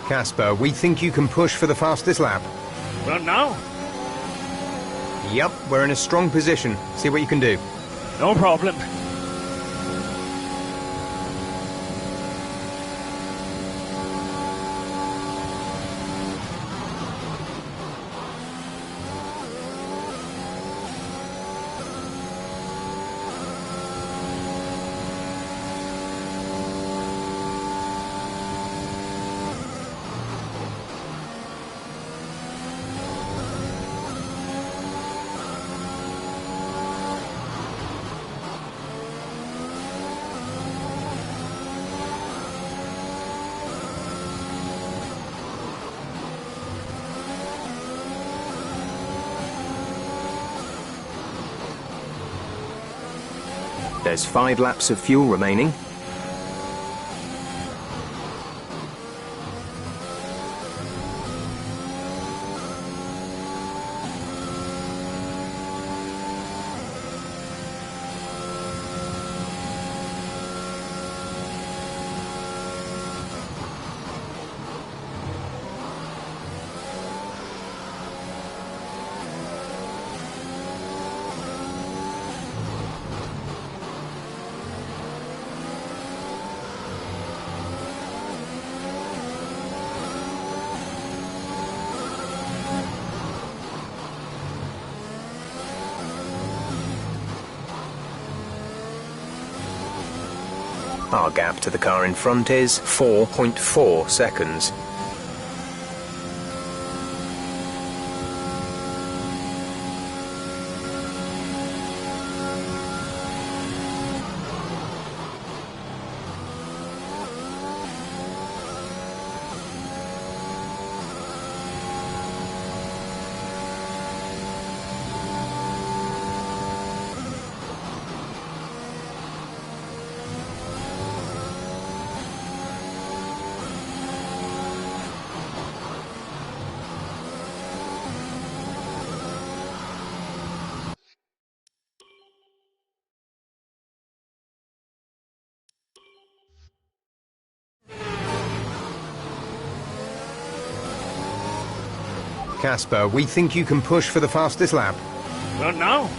Casper, we think you can push for the fastest lap. Well, now? Yep, we're in a strong position. See what you can do. No problem. There's 5 laps of fuel remaining. Our gap to the car in front is 4.4 seconds. Casper, we think you can push for the fastest lap. Well, now?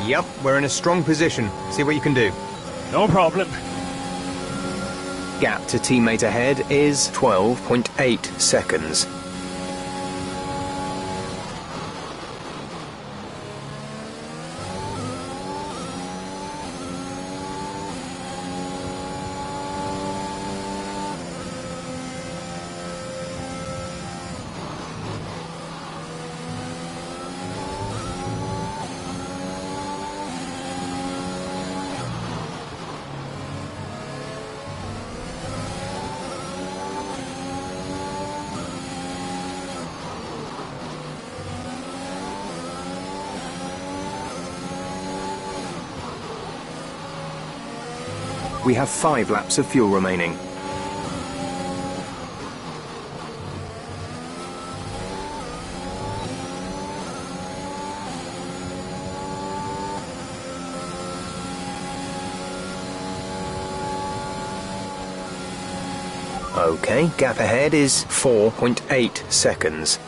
Yep, we're in a strong position. See what you can do. No problem. Gap to teammate ahead is 12.8 seconds. We have 5 laps of fuel remaining. Okay, gap ahead is 4.8 seconds.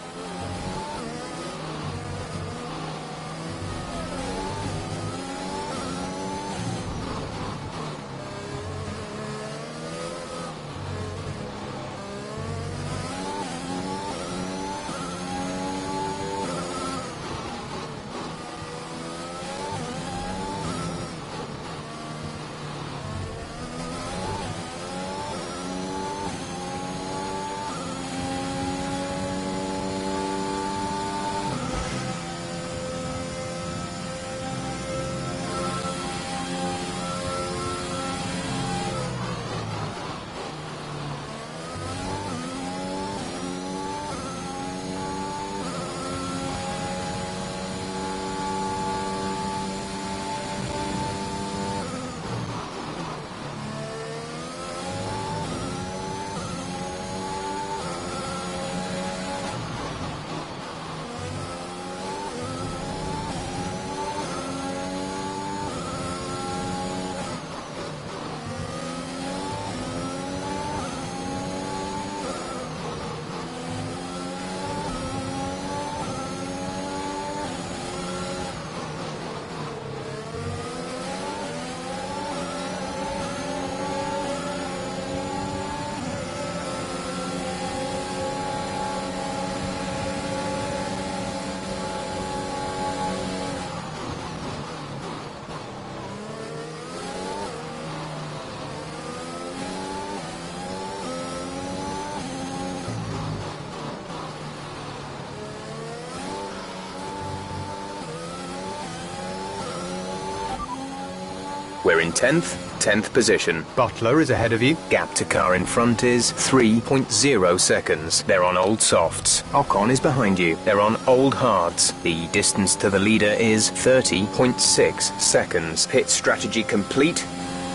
We're in 10th position. Butler is ahead of you. Gap to car in front is 3.0 seconds. They're on old softs. Ocon is behind you. They're on old hards. The distance to the leader is 30.6 seconds. Pit strategy complete.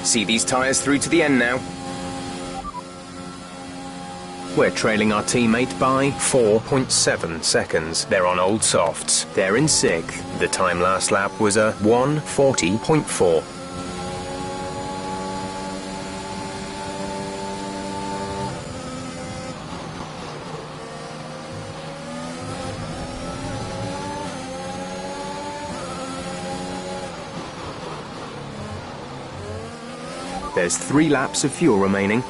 See these tyres through to the end now. We're trailing our teammate by 4.7 seconds. They're on old softs. They're in 6th. The time last lap was a 1:40.4. There's 3 laps of fuel remaining.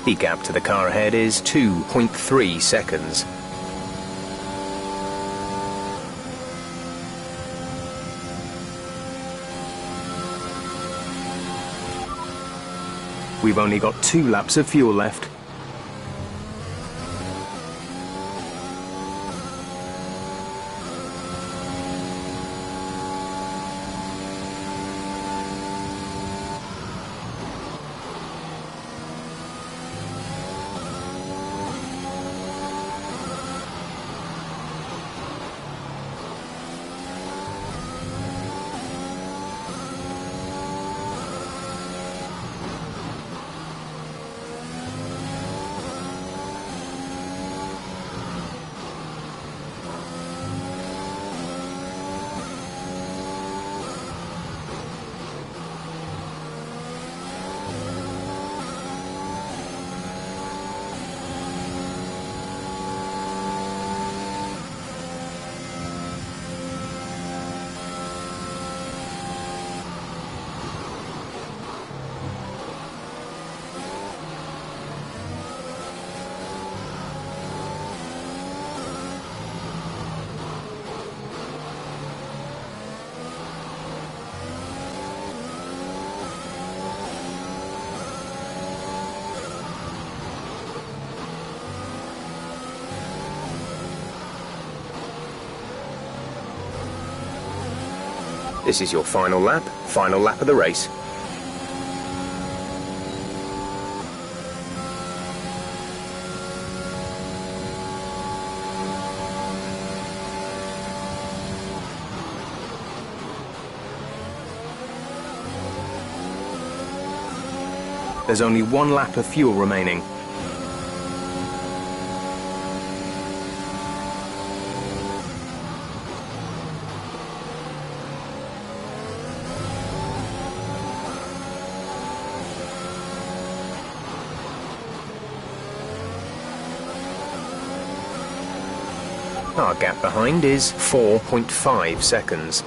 The gap to the car ahead is 2.3 seconds. We've only got 2 laps of fuel left. This is your final lap of the race. There's only 1 lap of fuel remaining. Our gap behind is 4.5 seconds.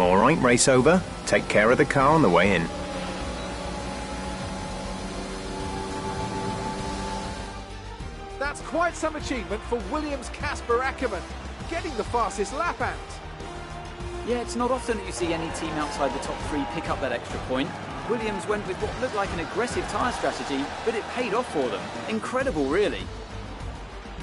All right, race over. Take care of the car on the way in. That's quite some achievement for Williams' Casper Ackerman, getting the fastest lap out. Yeah, it's not often that you see any team outside the top three pick up that extra point. Williams went with what looked like an aggressive tyre strategy, but it paid off for them. Incredible, really.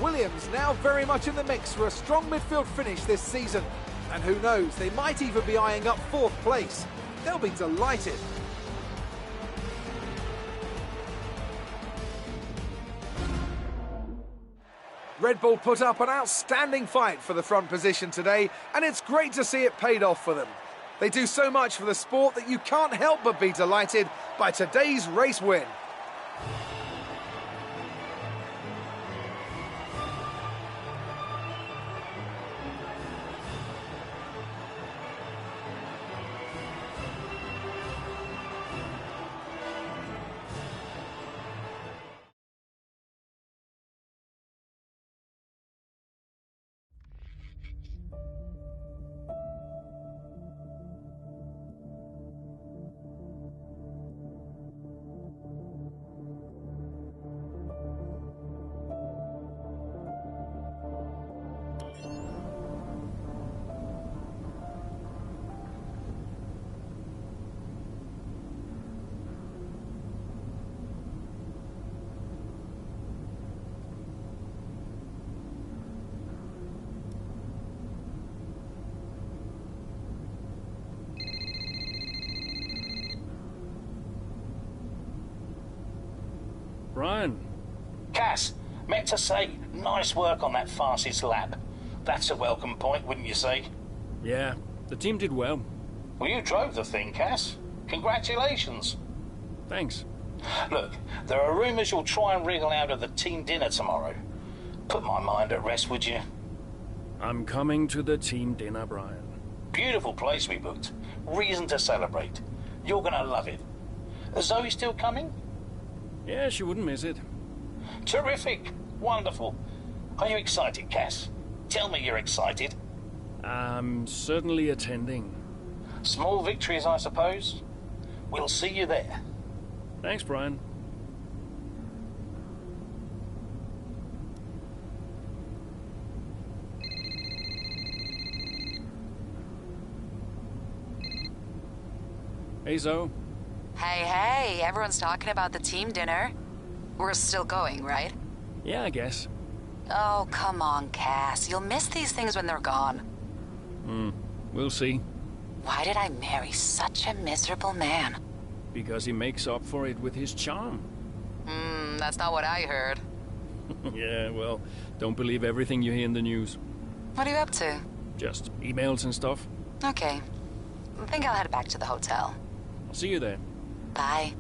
Williams now very much in the mix for a strong midfield finish this season. And who knows, they might even be eyeing up 4th place. They'll be delighted. Red Bull put up an outstanding fight for the front position today, and it's great to see it paid off for them. They do so much for the sport that you can't help but be delighted by today's race win. Brian. Cass, meant to say, nice work on that fastest lap. That's a welcome point, wouldn't you say? Yeah, the team did well. Well, you drove the thing, Cass. Congratulations. Thanks. Look, there are rumours you'll try and wriggle out of the team dinner tomorrow. Put my mind at rest, would you? I'm coming to the team dinner, Brian. Beautiful place we booked. Reason to celebrate. You're gonna love it. Is Zoe still coming? Yeah, she wouldn't miss it. Terrific. Wonderful. Are you excited, Cass? Tell me you're excited. I'm certainly attending. Small victories, I suppose. We'll see you there. Thanks, Brian. Hey, Zoe. Hey, everyone's talking about the team dinner. We're still going, right? Yeah, I guess. Oh, come on, Cass. You'll miss these things when they're gone. We'll see. Why did I marry such a miserable man? Because he makes up for it with his charm. That's not what I heard. Yeah, well, don't believe everything you hear in the news. What are you up to? Just emails and stuff. Okay. I think I'll head back to the hotel. I'll see you there. Bye.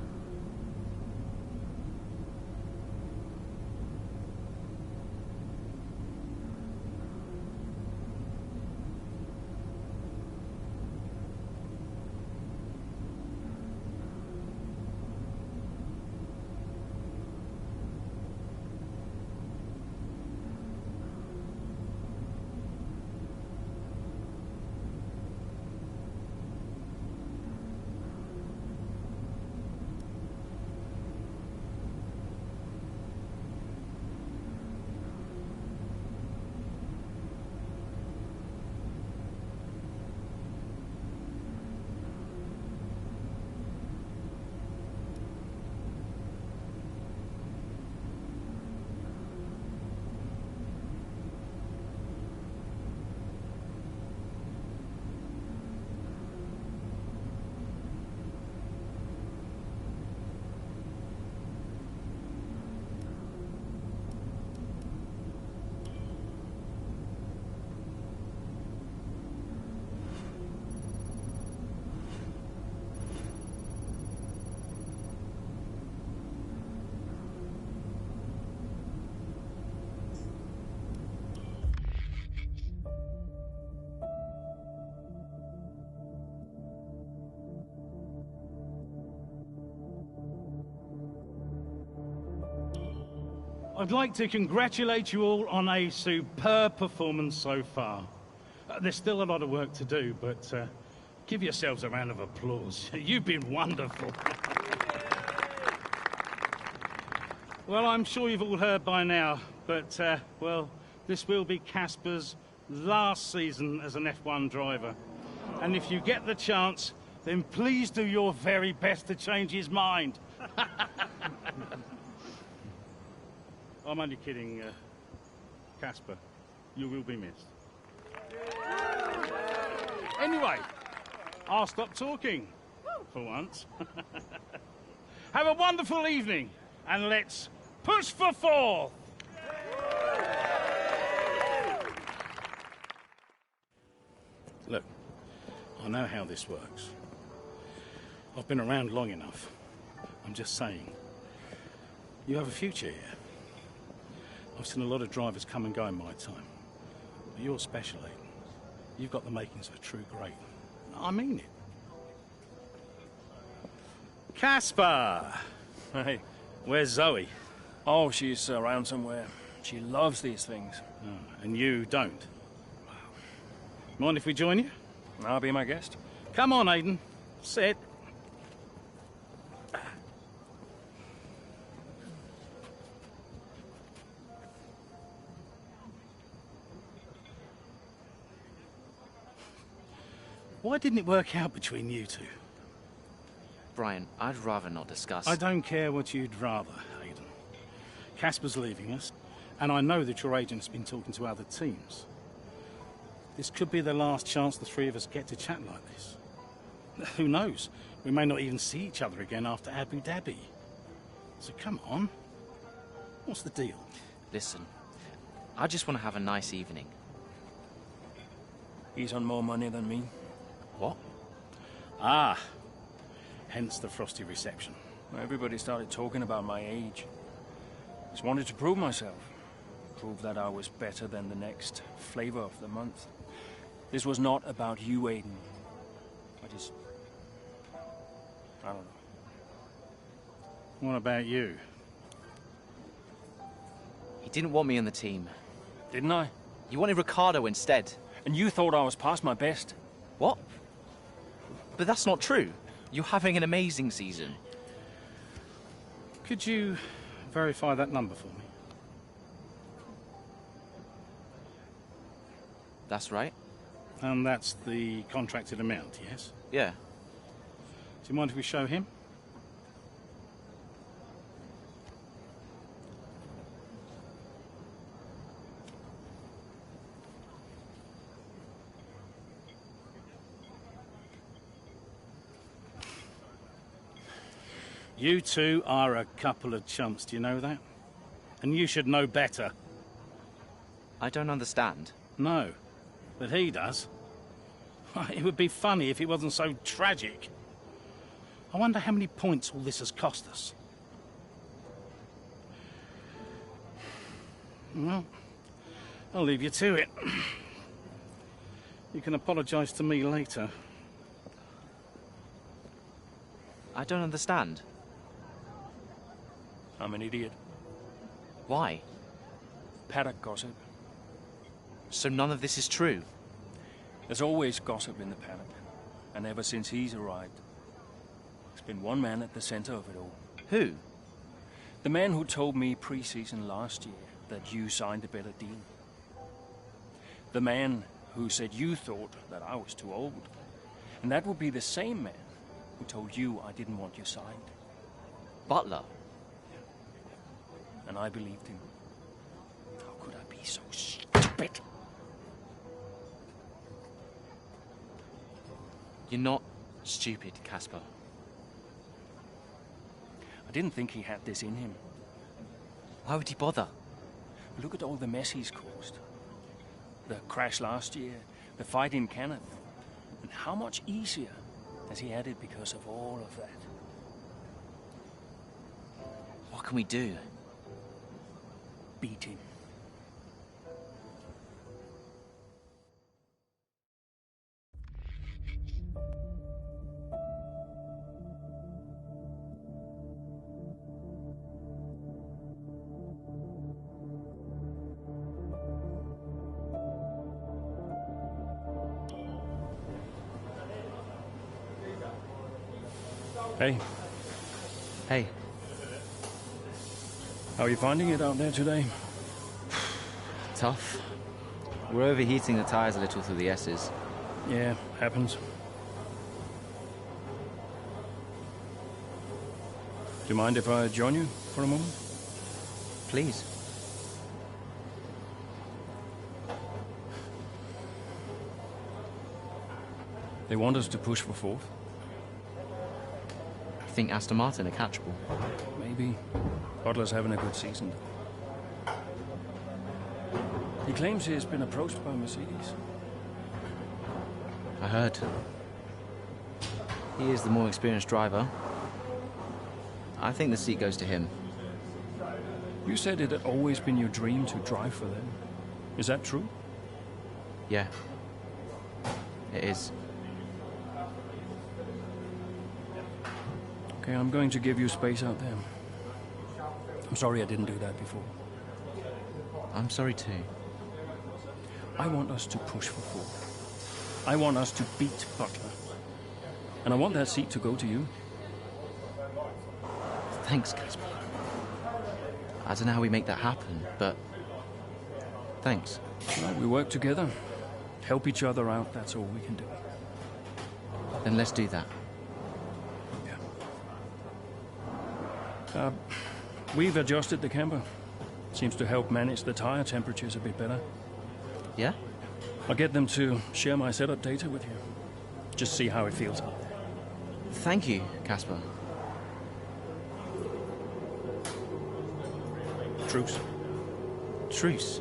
I'd like to congratulate you all on a superb performance so far. There's still a lot of work to do, but Give yourselves a round of applause. You've been wonderful. Well, I'm sure you've all heard by now, but, well, this will be Casper's last season as an F1 driver. And if you get the chance, then please do your very best to change his mind. I'm only kidding, Casper. You will be missed. Anyway, I'll stop talking, for once. Have a wonderful evening, and let's push for fourth! Look, I know how this works. I've been around long enough. I'm just saying, you have a future here. I've seen a lot of drivers come and go in my time. But you're special, Aiden. You've got the makings of a true great. I mean it. Casper! Hey. Where's Zoe? Oh, she's around somewhere. She loves these things. Oh, and you don't? Mind if we join you? I'll be my guest. Come on, Aiden. Sit. Why didn't it work out between you two? Brian, I'd rather not discuss. I don't care what you'd rather, Aiden. Casper's leaving us, and I know that your agent's been talking to other teams. This could be the last chance the three of us get to chat like this. Who knows? We may not even see each other again after Abu Dhabi. So come on. What's the deal? Listen, I just want to have a nice evening. He's on more money than me. What? Ah. Hence the frosty reception. Everybody started talking about my age. Just wanted to prove myself. Prove that I was better than the next flavor of the month. This was not about you, Aiden. I don't know. What about you? He didn't want me on the team. Didn't I? He wanted Ricardo instead. And you thought I was past my best. What? But that's not true. You're having an amazing season. Could you verify that number for me? That's right. And that's the contracted amount, yes? Yeah. Do you mind if we show him? You two are a couple of chumps, do you know that? And you should know better. I don't understand. No, but he does. It would be funny if it wasn't so tragic. I wonder how many points all this has cost us. Well, I'll leave you to it. You can apologise to me later. I don't understand. I'm an idiot. Why? Paddock gossip. So none of this is true? There's always gossip in the paddock. And ever since he's arrived, there's been one man at the center of it all. Who? The man who told me pre-season last year that you signed a better deal. The man who said you thought that I was too old. And that would be the same man who told you I didn't want you signed. Butler? And I believed him. How could I be so stupid? You're not stupid, Casper. I didn't think he had this in him. Why would he bother? Look at all the mess he's caused. The crash last year, the fight in Canada. And how much easier has he had it because of all of that? What can we do? Beat him. Hey, Hey, how are you finding it out there today? tough. We're overheating the tires a little through the S's. Yeah, happens. Do you mind if I join you for a moment? Please. They want us to push for fourth. I think Aston Martin are catchable. Maybe. Butler's having a good season. He claims he has been approached by Mercedes. I heard. He is the more experienced driver. I think the seat goes to him. You said it had always been your dream to drive for them. Is that true? Yeah. It is. Okay, I'm going to give you space out there. I'm sorry I didn't do that before. I'm sorry too. I want us to push for fourth. I want us to beat Butler. And I want that seat to go to you. Thanks, Casper. I don't know how we make that happen, but thanks. Well, we work together. Help each other out, that's all we can do. Then let's do that. Yeah. We've adjusted the camber. Seems to help manage the tire temperatures a bit better. Yeah? I'll get them to share my setup data with you. Just see how it feels out there. Thank you, Casper. Truce. Truce.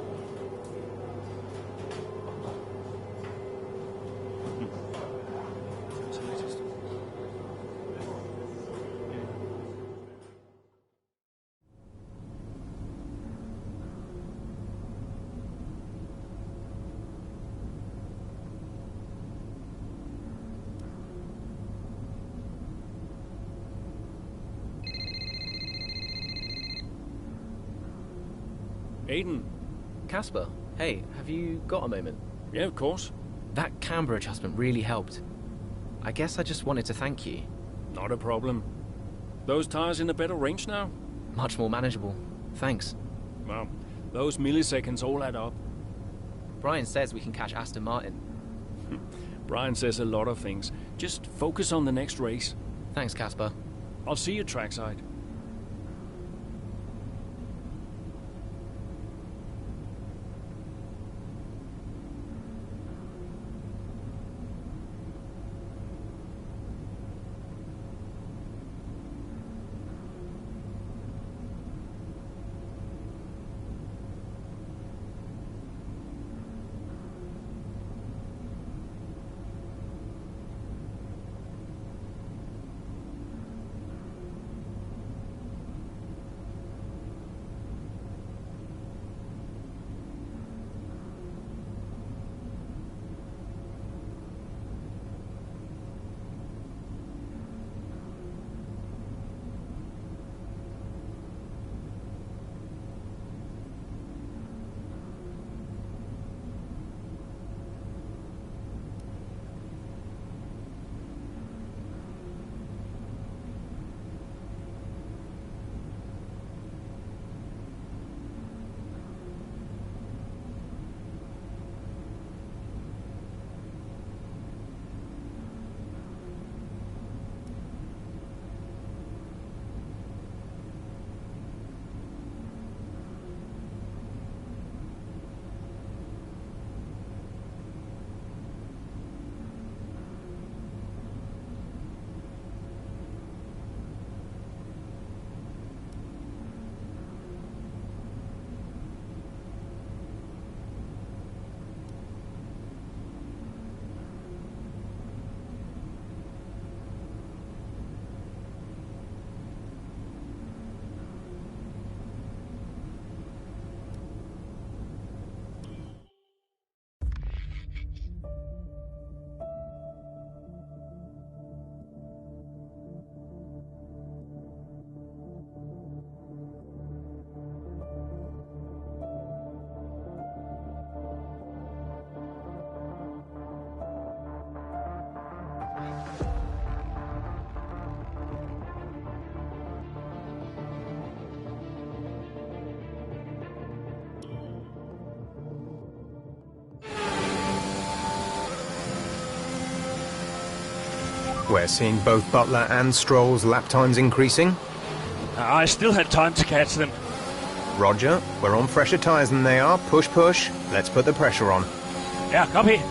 Aiden. Casper, hey, have you got a moment? Yeah, of course. That camber adjustment really helped. I guess I just wanted to thank you. Not a problem. Those tires in a better range now? Much more manageable. Thanks. Well, those milliseconds all add up. Brian says we can catch Aston Martin. Brian says a lot of things. Just focus on the next race. Thanks, Casper. I'll see you trackside. We're seeing both Butler and Stroll's lap times increasing. I still had time to catch them. Roger, we're on fresher tyres than they are. Push, push. Let's put the pressure on. Yeah, copy.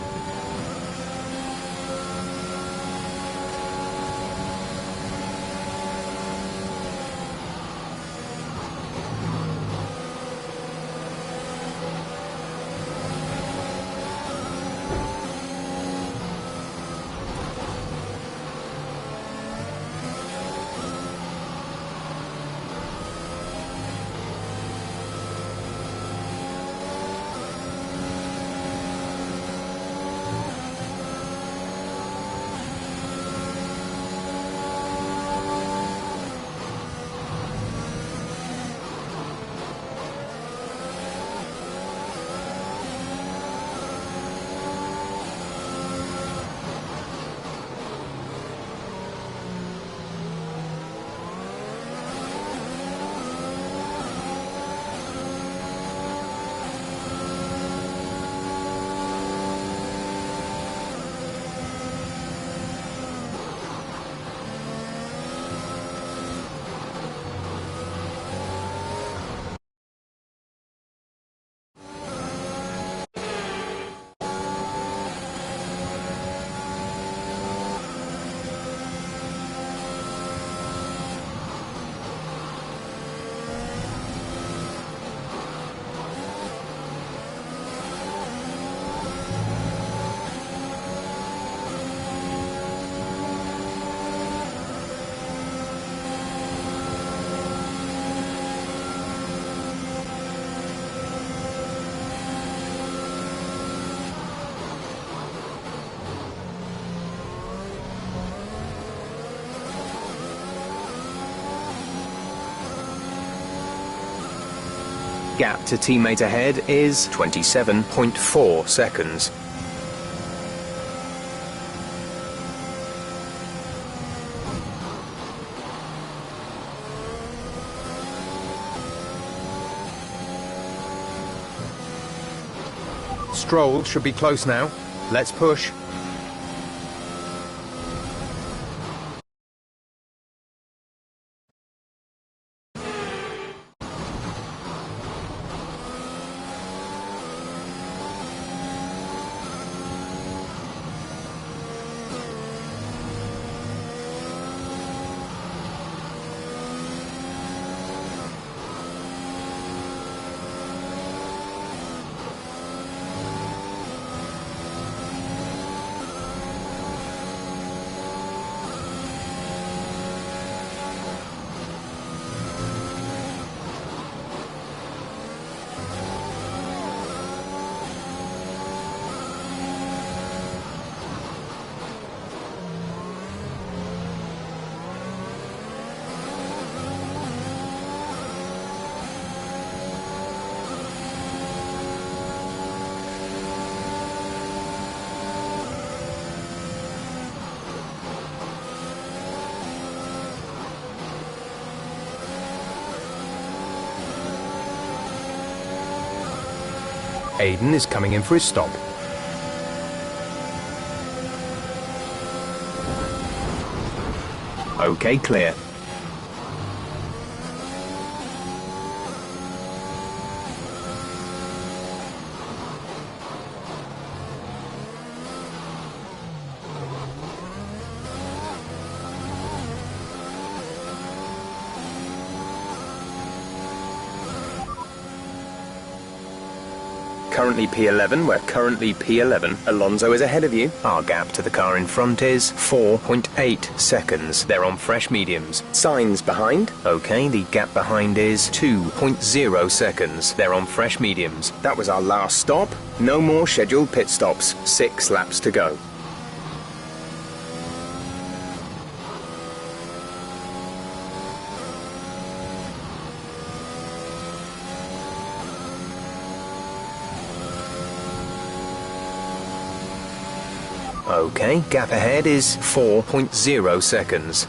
Gap to teammate ahead is 27.4 seconds. Stroll should be close now. Let's push. Aiden is coming in for his stop. Okay, clear. Currently P11, we're currently P11. Alonso is ahead of you. Our gap to the car in front is 4.8 seconds. They're on fresh mediums. Signs behind? Okay, the gap behind is 2.0 seconds. They're on fresh mediums. That was our last stop. No more scheduled pit stops. 6 laps to go. Okay, gap ahead is 4.0 seconds.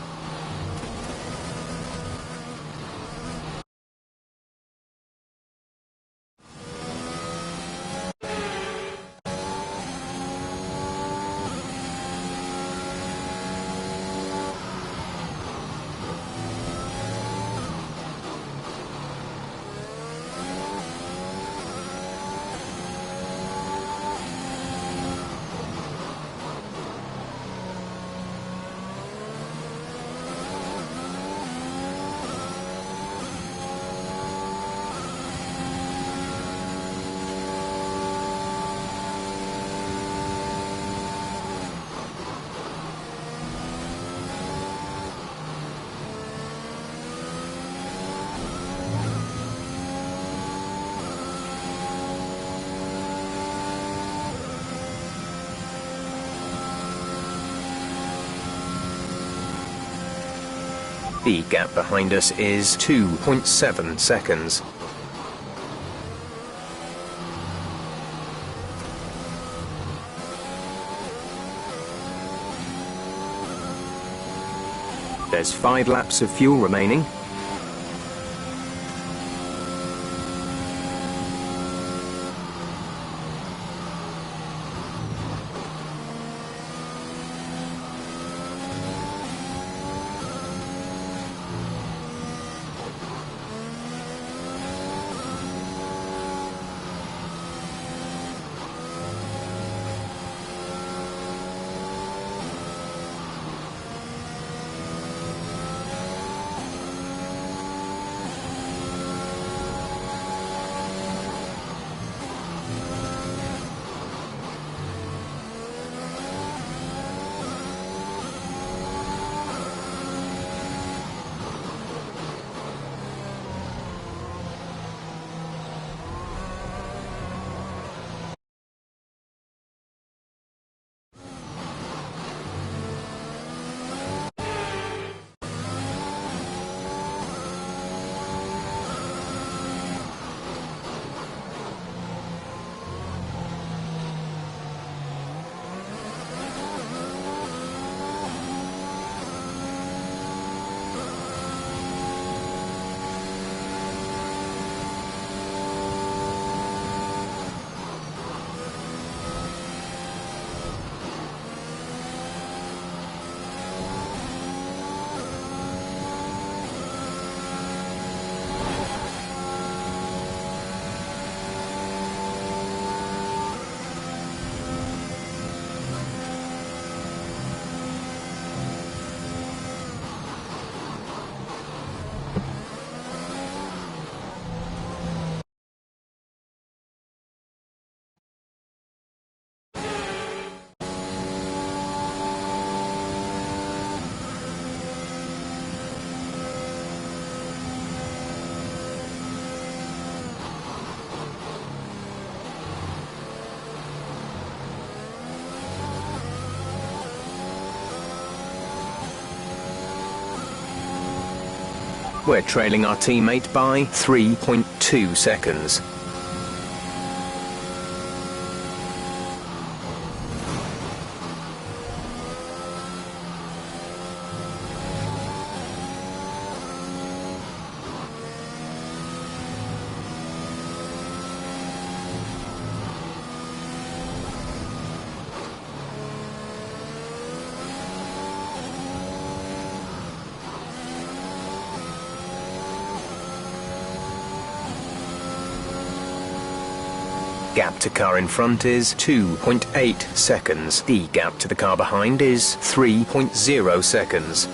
The gap behind us is 2.7 seconds. There's 5 laps of fuel remaining. We're trailing our teammate by 3.2 seconds. Gap to car in front is 2.8 seconds. The gap to the car behind is 3.0 seconds.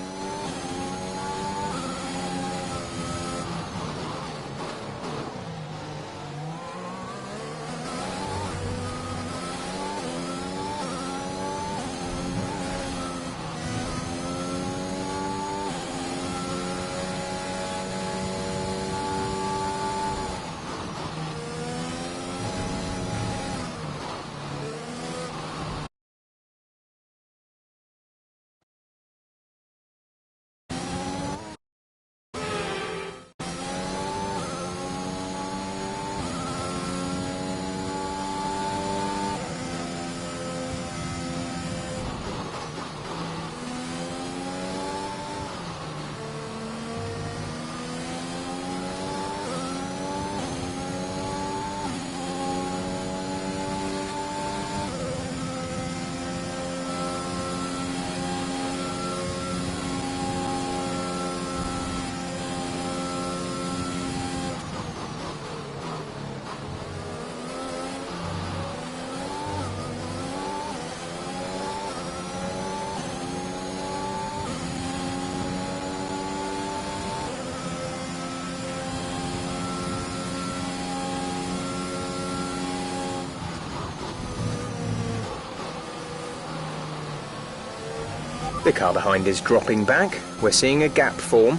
The car behind is dropping back. We're seeing a gap form.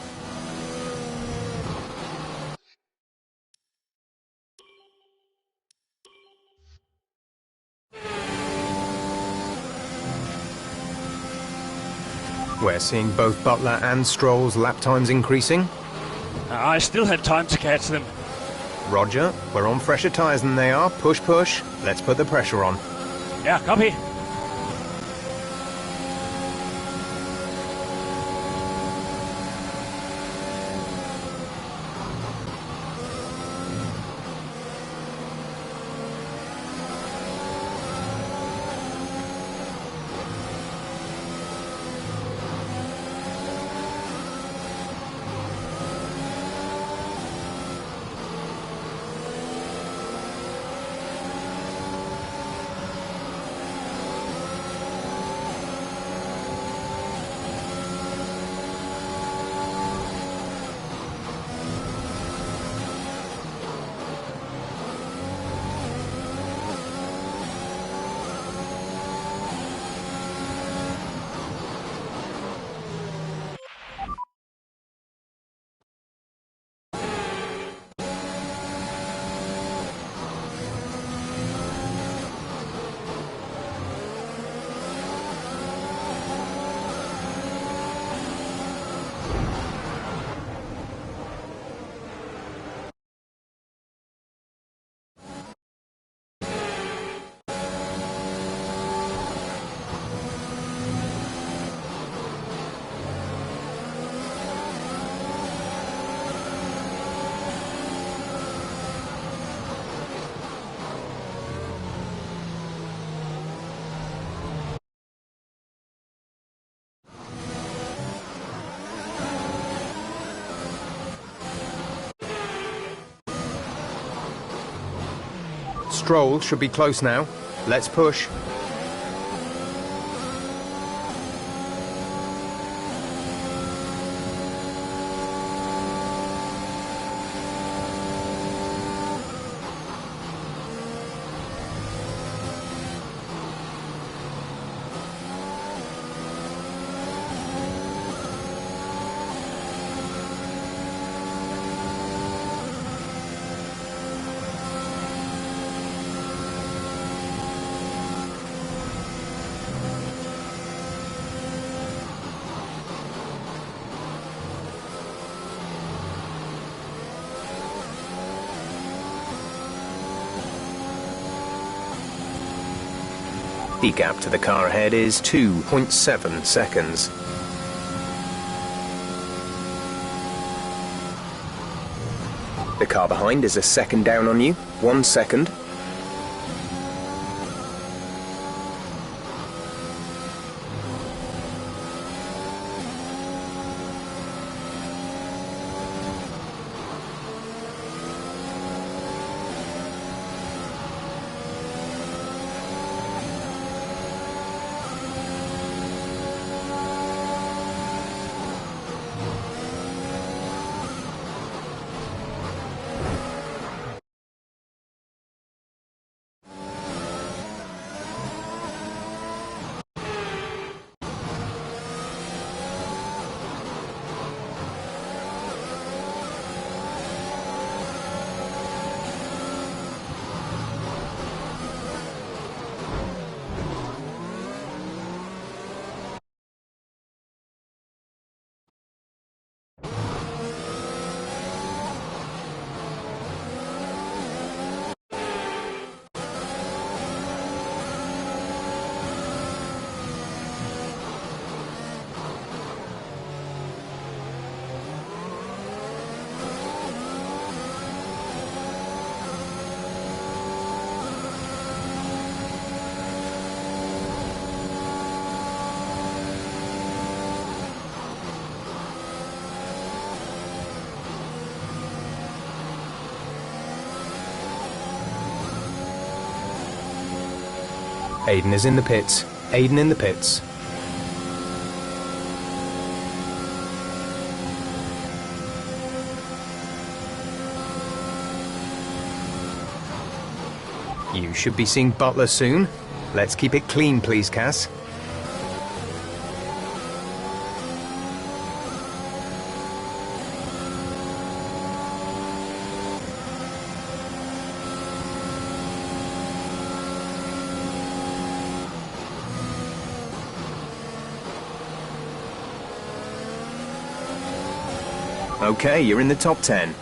We're there, seeing both Butler and Stroll's lap times increasing? I still had time to catch them. Roger, we're on fresher tyres than they are. Push, push. Let's put the pressure on. Yeah, copy. Stroll should be close now. Let's push. The gap to the car ahead is 2.7 seconds. The car behind is a second down on you. 1 second. Aiden is in the pits. Aiden in the pits. You should be seeing Butler soon. Let's keep it clean, please, Cass. Okay, you're in the top 10.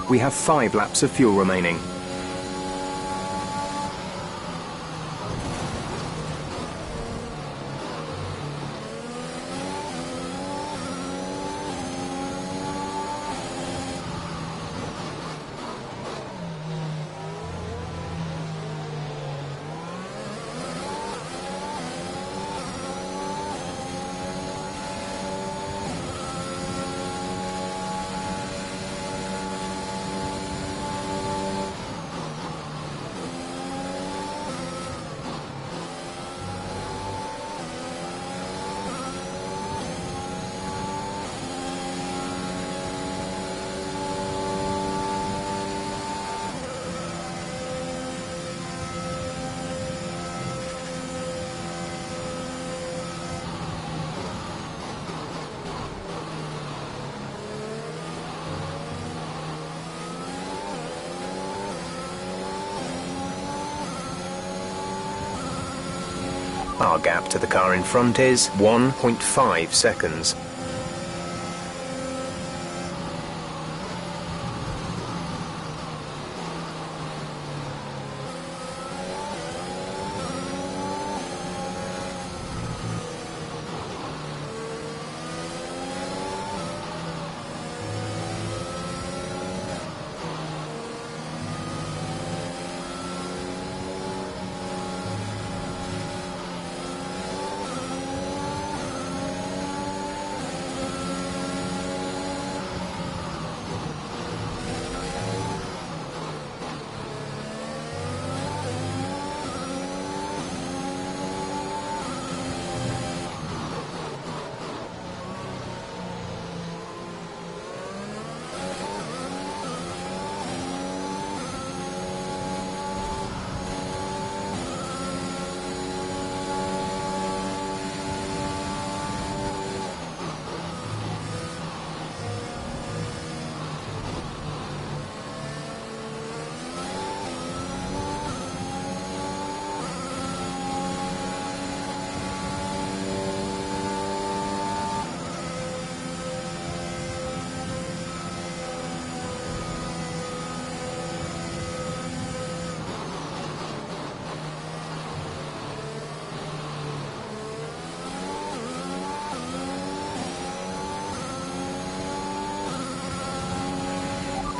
We have 5 laps of fuel remaining. Our gap to the car in front is 1.5 seconds.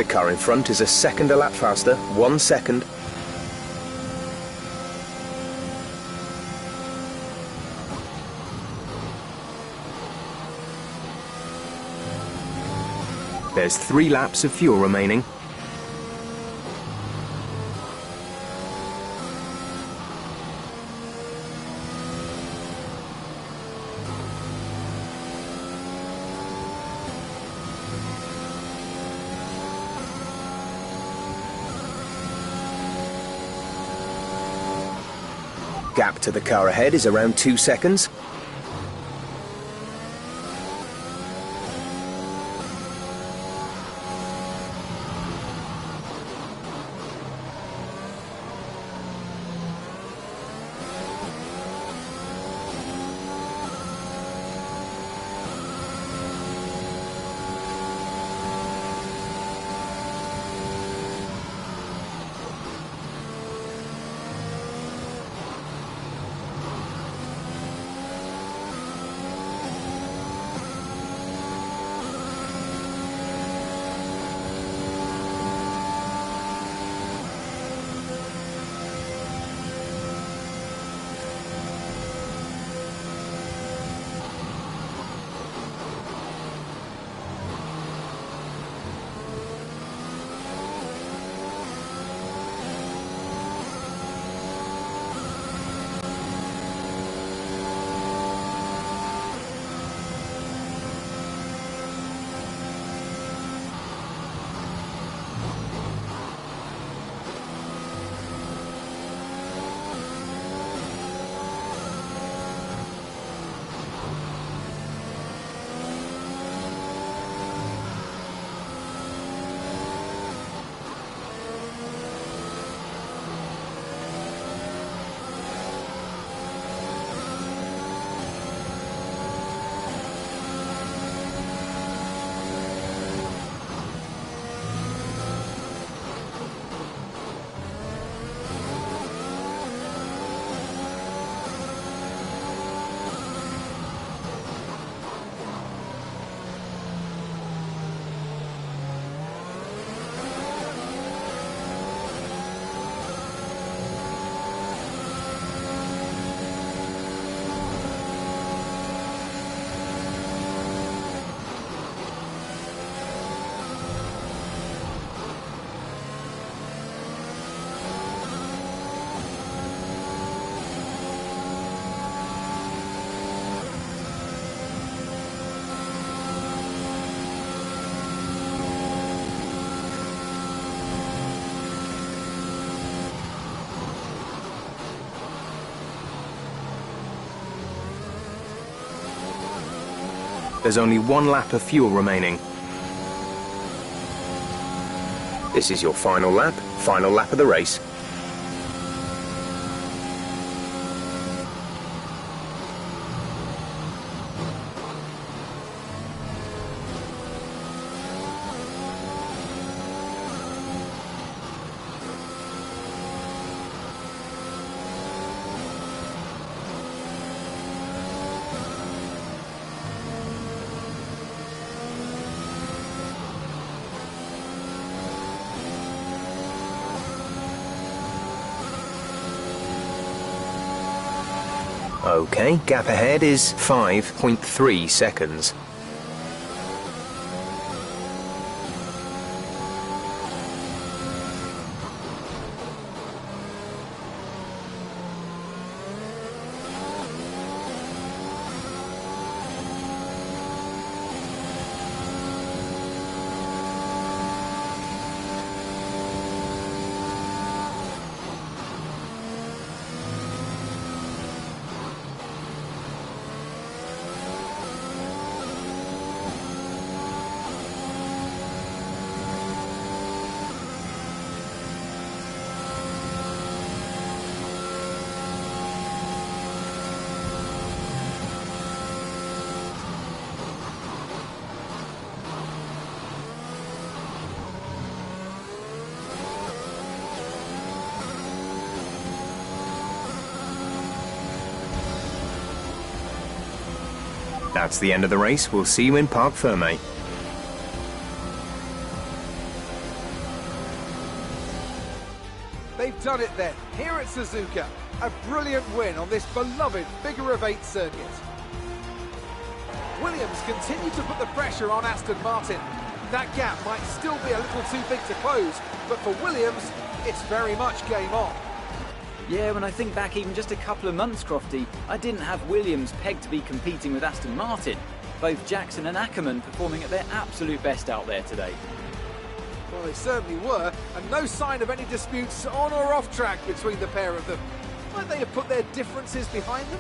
The car in front is a second a lap faster, 1 second. There's 3 laps of fuel remaining. Gap to the car ahead is around 2 seconds. There's only 1 lap of fuel remaining. This is your final lap of the race. Okay, gap ahead is 5.3 seconds. That's the end of the race. We'll see you in Parc Fermé. They've done it then, here at Suzuka. A brilliant win on this beloved figure-of-8 circuit. Williams continue to put the pressure on Aston Martin. That gap might still be a little too big to close, but for Williams, it's very much game on. Yeah, when I think back even just a couple of months, Crofty, I didn't have Williams pegged to be competing with Aston Martin. Both Jackson and Ackerman performing at their absolute best out there today. Well, they certainly were, and no sign of any disputes on or off track between the pair of them. Might they have put their differences behind them?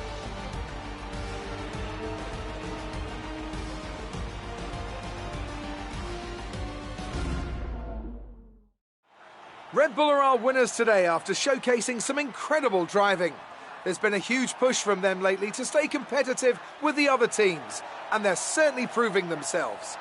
Red Bull are our winners today after showcasing some incredible driving. There's been a huge push from them lately to stay competitive with the other teams, and they're certainly proving themselves.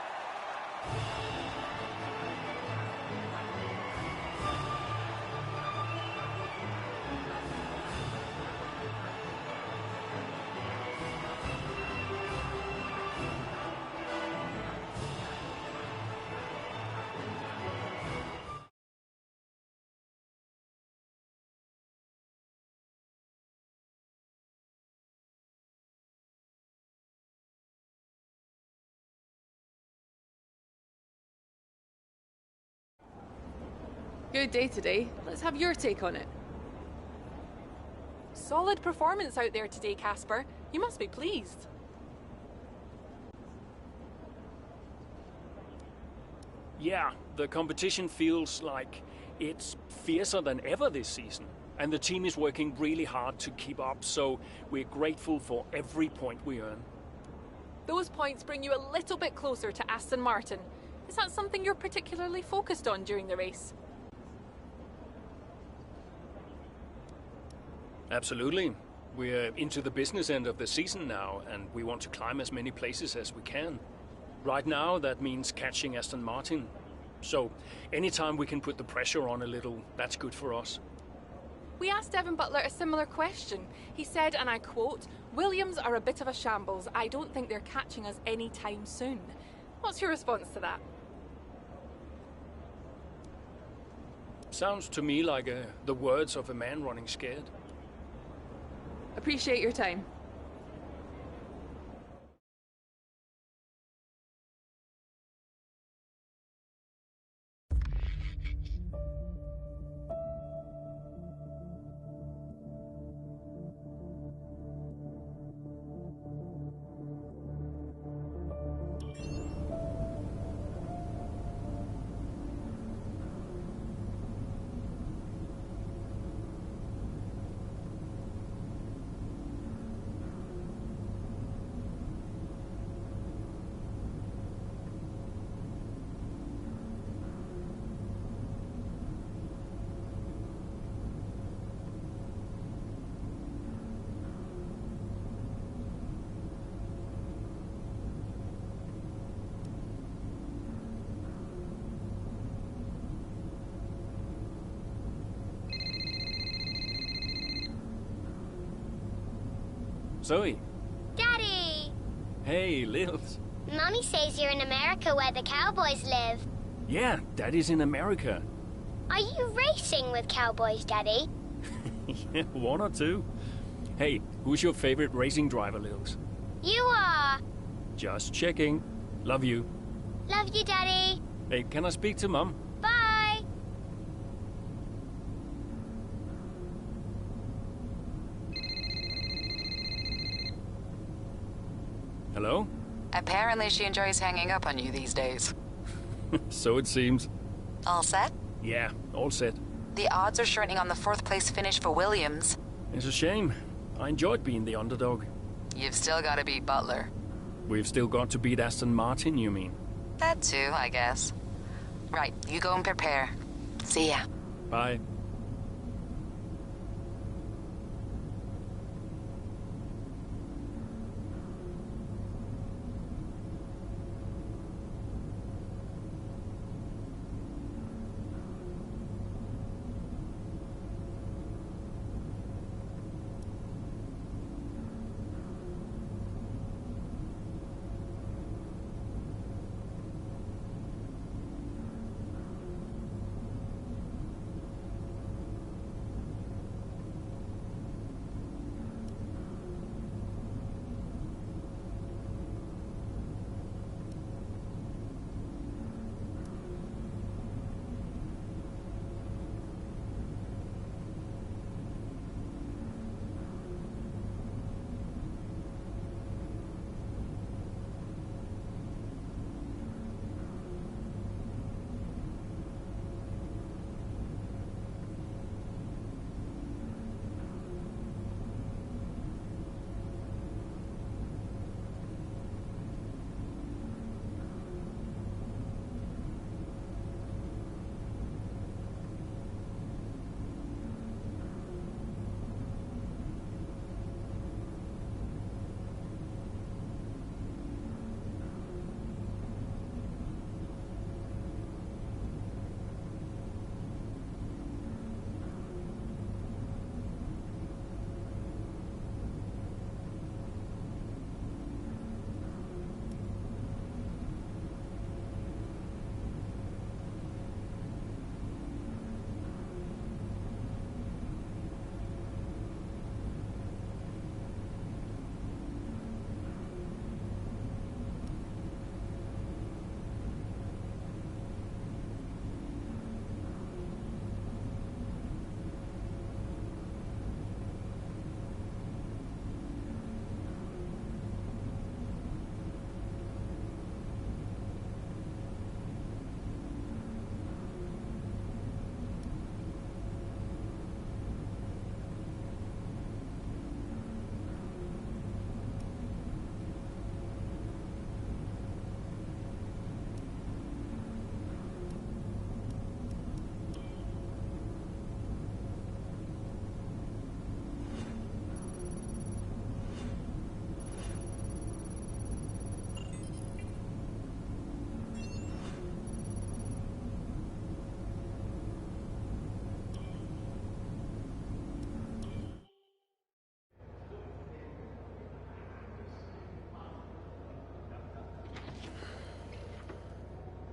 Good day today. Let's have your take on it. Solid performance out there today, Casper. You must be pleased. Yeah, the competition feels like it's fiercer than ever this season. And the team is working really hard to keep up, so we're grateful for every point we earn. Those points bring you a little bit closer to Aston Martin. Is that something you're particularly focused on during the race? Absolutely. We're into the business end of the season now, and we want to climb as many places as we can. Right now, that means catching Aston Martin. So, anytime we can put the pressure on a little, that's good for us. We asked Devin Butler a similar question. He said, and I quote, "Williams are a bit of a shambles. I don't think they're catching us anytime soon." What's your response to that? Sounds to me like the words of a man running scared. Appreciate your time. Zoe. Daddy! Hey, Lils. Mommy says you're in America where the cowboys live. Yeah, Daddy's in America. Are you racing with cowboys, Daddy? Yeah, one or two. Hey, who's your favorite racing driver, Lils? You are. Just checking. Love you. Love you, Daddy. Hey, can I speak to Mum? Bye. Hello? Apparently she enjoys hanging up on you these days. So it seems. All set? Yeah, all set. The odds are shrinking on the 4th place finish for Williams. It's a shame. I enjoyed being the underdog. You've still got to beat Butler. We've still got to beat Aston Martin, you mean? That too, I guess. Right, you go and prepare. See ya. Bye.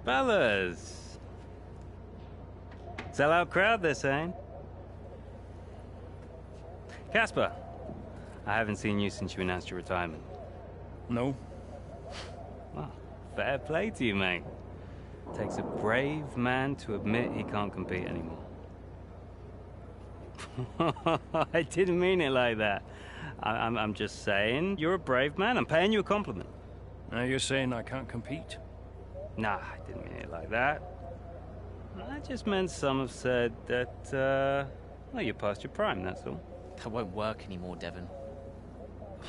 Fellas. Sell-out crowd, they're saying. Casper, I haven't seen you since you announced your retirement. No. Well, fair play to you, mate. Takes a brave man to admit he can't compete anymore. I didn't mean it like that. I'm just saying you're a brave man. I'm paying you a compliment. Now you're saying I can't compete? Nah, I didn't mean it like that. I just meant some have said that, well, you're past your prime, that's all. That won't work anymore, Devon.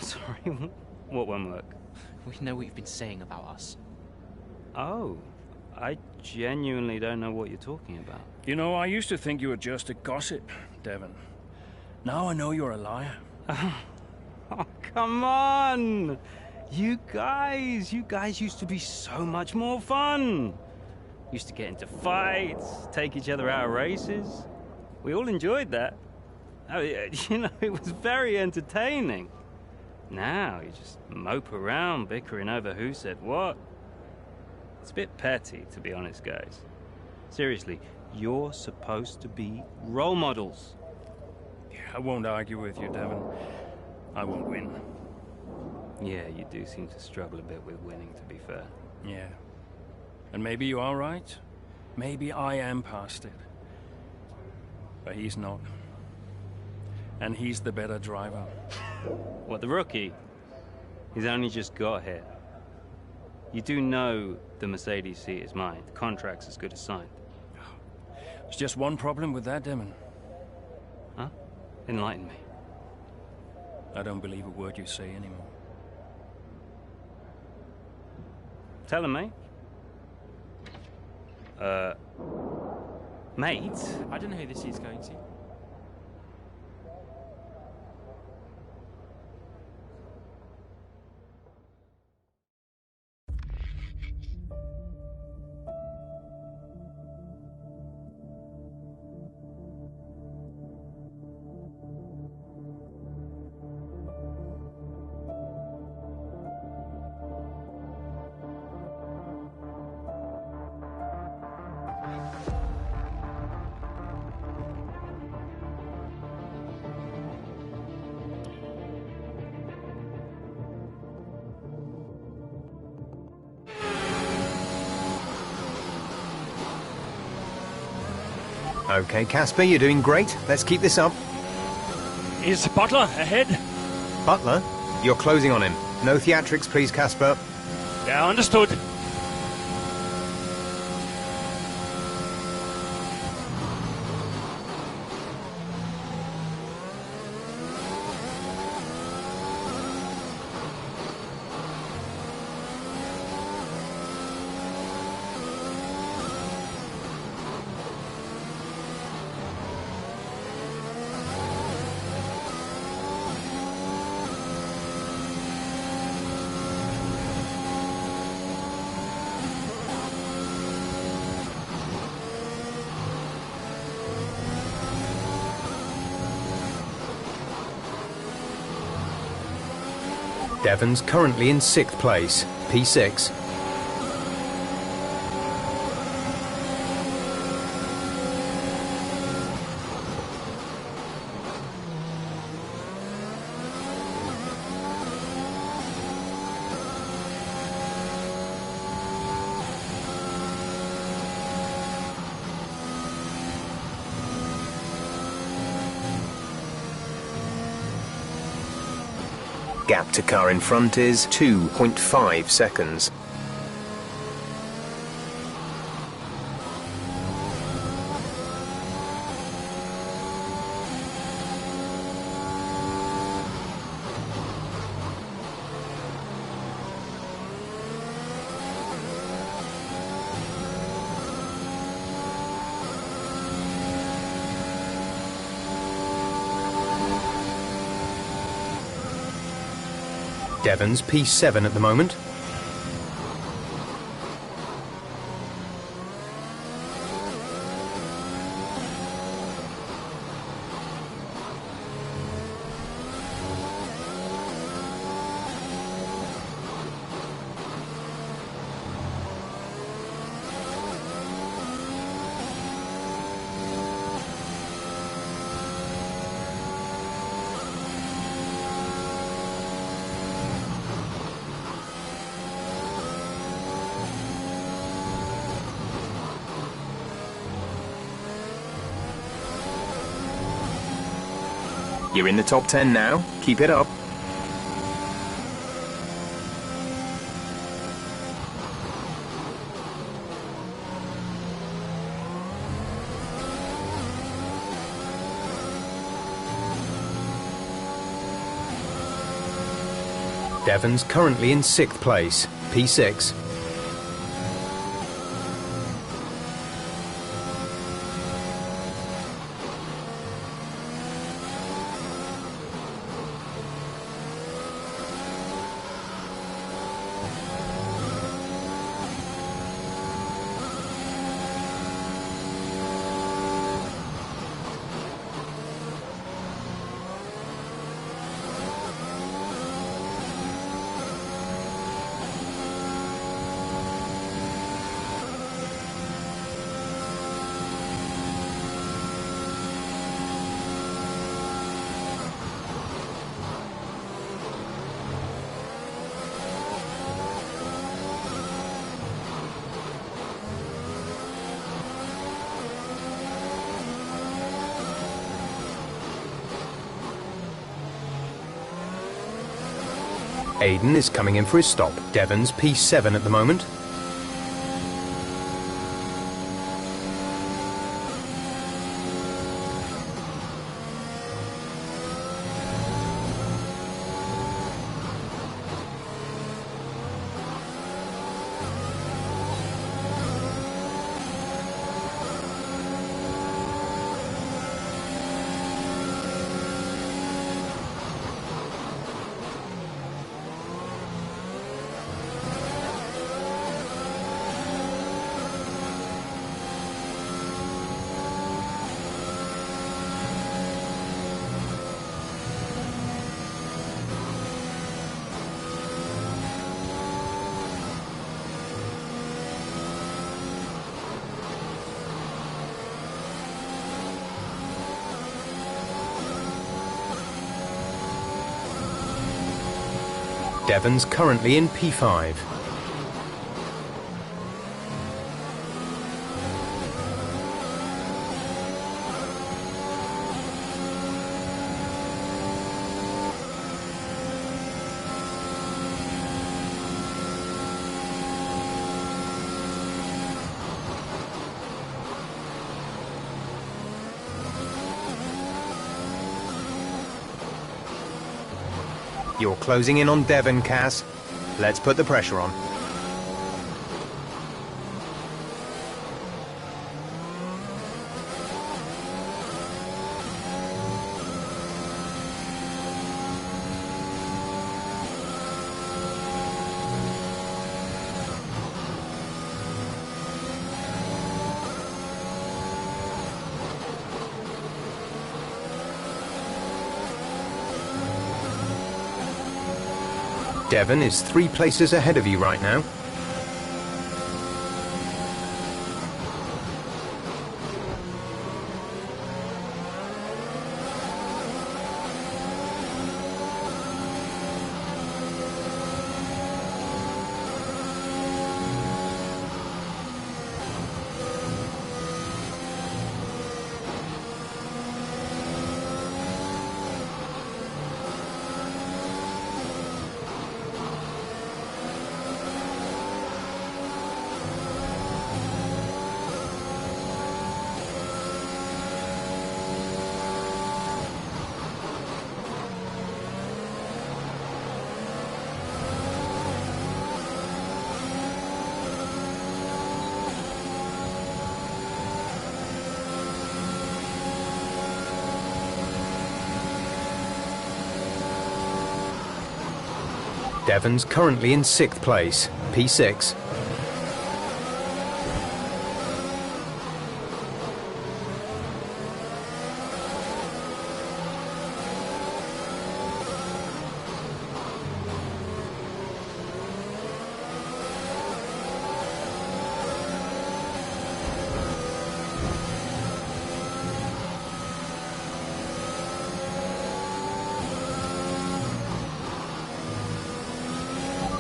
Sorry, what won't work? We know what you've been saying about us. Oh, I genuinely don't know what you're talking about. You know, I used to think you were just a gossip, Devon. Now I know you're a liar. Oh, come on! You guys used to be so much more fun. Used to get into fights, take each other out of races. We all enjoyed that. Oh, you know, it was very entertaining. Now you just mope around bickering over who said what. It's a bit petty, to be honest, guys. Seriously, you're supposed to be role models. Yeah, I won't argue with you, Devon. I won't win. Yeah, you do seem to struggle a bit with winning, to be fair. Yeah. And maybe you are right. Maybe I am past it. But he's not. And he's the better driver. What, the rookie? He's only just got here. You do know the Mercedes seat is mine. The contract's as good as signed. There's just one problem with that, Demon. Huh? Enlighten me. I don't believe a word you say anymore. Tell him, mate. Mate? I don't know who this is going to. Okay, Casper, you're doing great. Let's keep this up. Is Butler ahead? Butler? You're closing on him. No theatrics, please, Casper. Yeah, understood. Devon's currently in 6th place, P6. Gap to car in front is 2.5 seconds. Devon's P7 at the moment. You're in the top 10 now. Keep it up. Devon's currently in 6th place, P6. Aiden is coming in for his stop. Devon's P7 at the moment. Devon's currently in P5. You're closing in on Devon, Cass. Let's put the pressure on. Devon is 3 places ahead of you right now. Devon's currently in 6th place, P6.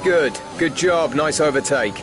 Good. Good job. Nice overtake.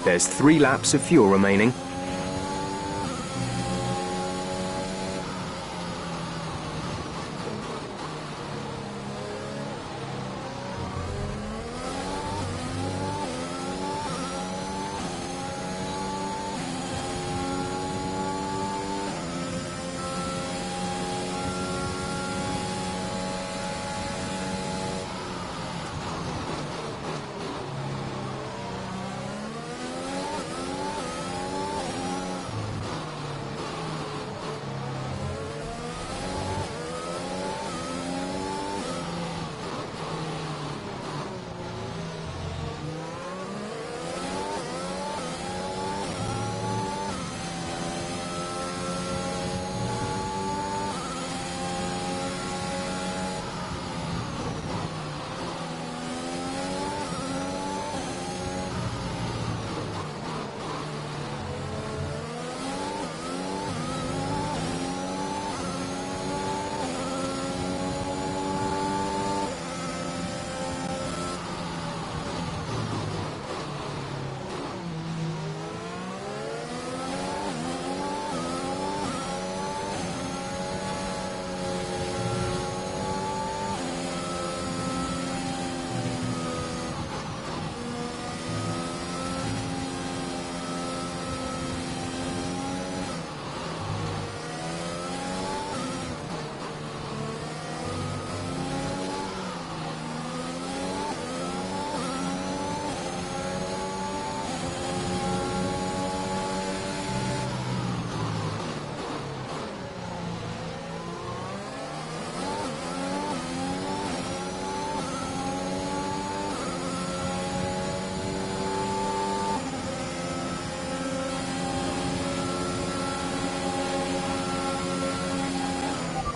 There's 3 laps of fuel remaining.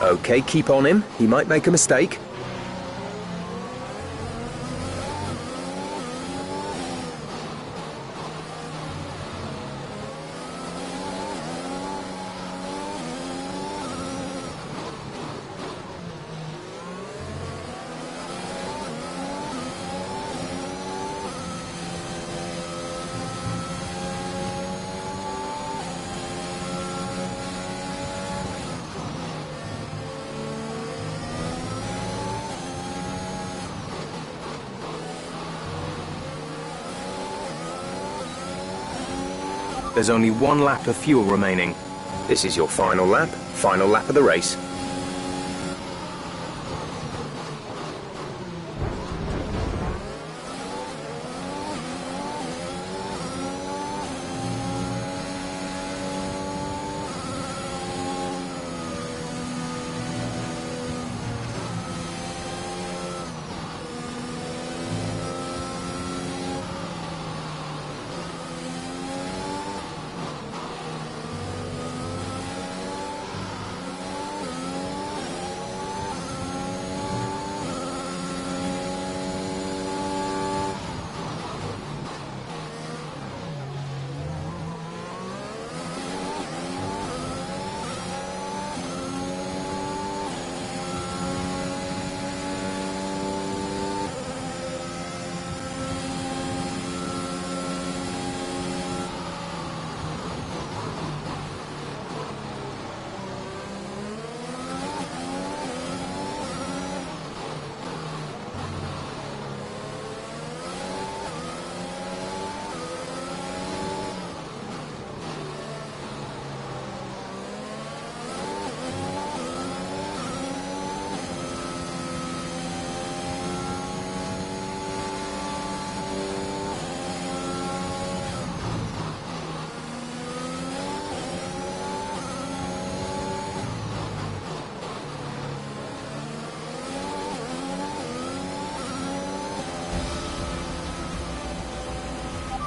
Okay, keep on him. He might make a mistake. There's only 1 lap of fuel remaining. This is your final lap of the race.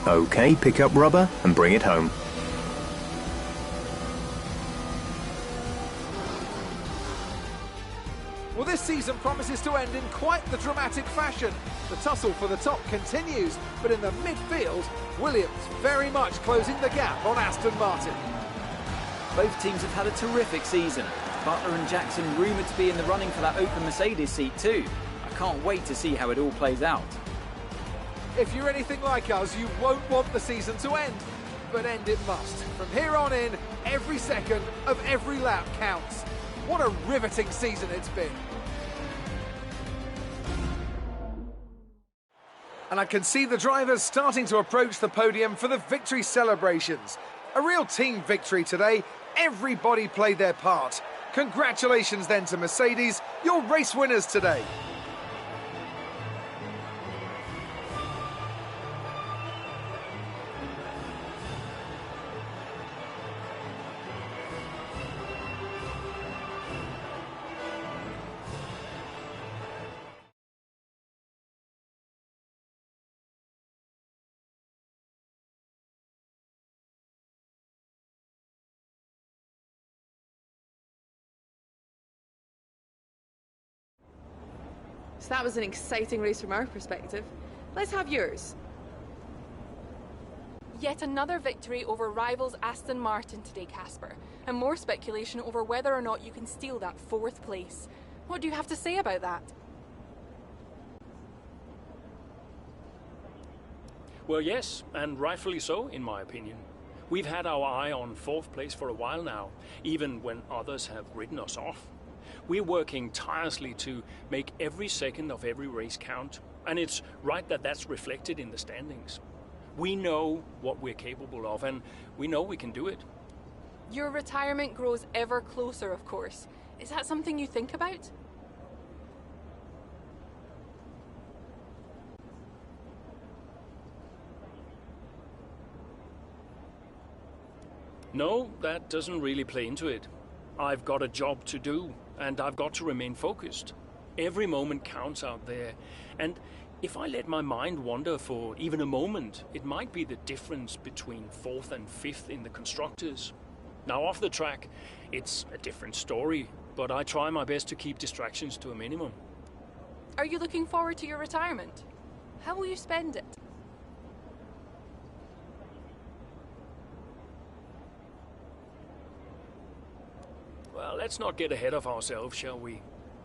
Okay, pick up rubber and bring it home. Well, this season promises to end in quite the dramatic fashion. The tussle for the top continues, but in the midfield, Williams very much closing the gap on Aston Martin. Both teams have had a terrific season. Butler and Jackson rumoured to be in the running for that open Mercedes seat too. I can't wait to see how it all plays out. If you're anything like us, you won't want the season to end. But end it must. From here on in, every second of every lap counts. What a riveting season it's been. And I can see the drivers starting to approach the podium for the victory celebrations. A real team victory today. Everybody played their part. Congratulations then to Mercedes, your race winners today. So that was an exciting race from our perspective. Let's have yours. Yet another victory over rivals Aston Martin today, Casper, and more speculation over whether or not you can steal that 4th place. What do you have to say about that? Well, yes, and rightfully so, in my opinion. We've had our eye on 4th place for a while now, even when others have ridden us off. We're working tirelessly to make every second of every race count, and it's right that that's reflected in the standings. We know what we're capable of, and we know we can do it. Your retirement grows ever closer, of course. Is that something you think about? No, that doesn't really play into it. I've got a job to do, and I've got to remain focused. Every moment counts out there, and if I let my mind wander for even a moment, it might be the difference between 4th and 5th in the Constructors. Now off the track, it's a different story, but I try my best to keep distractions to a minimum. Are you looking forward to your retirement? How will you spend it? Well, let's not get ahead of ourselves, shall we?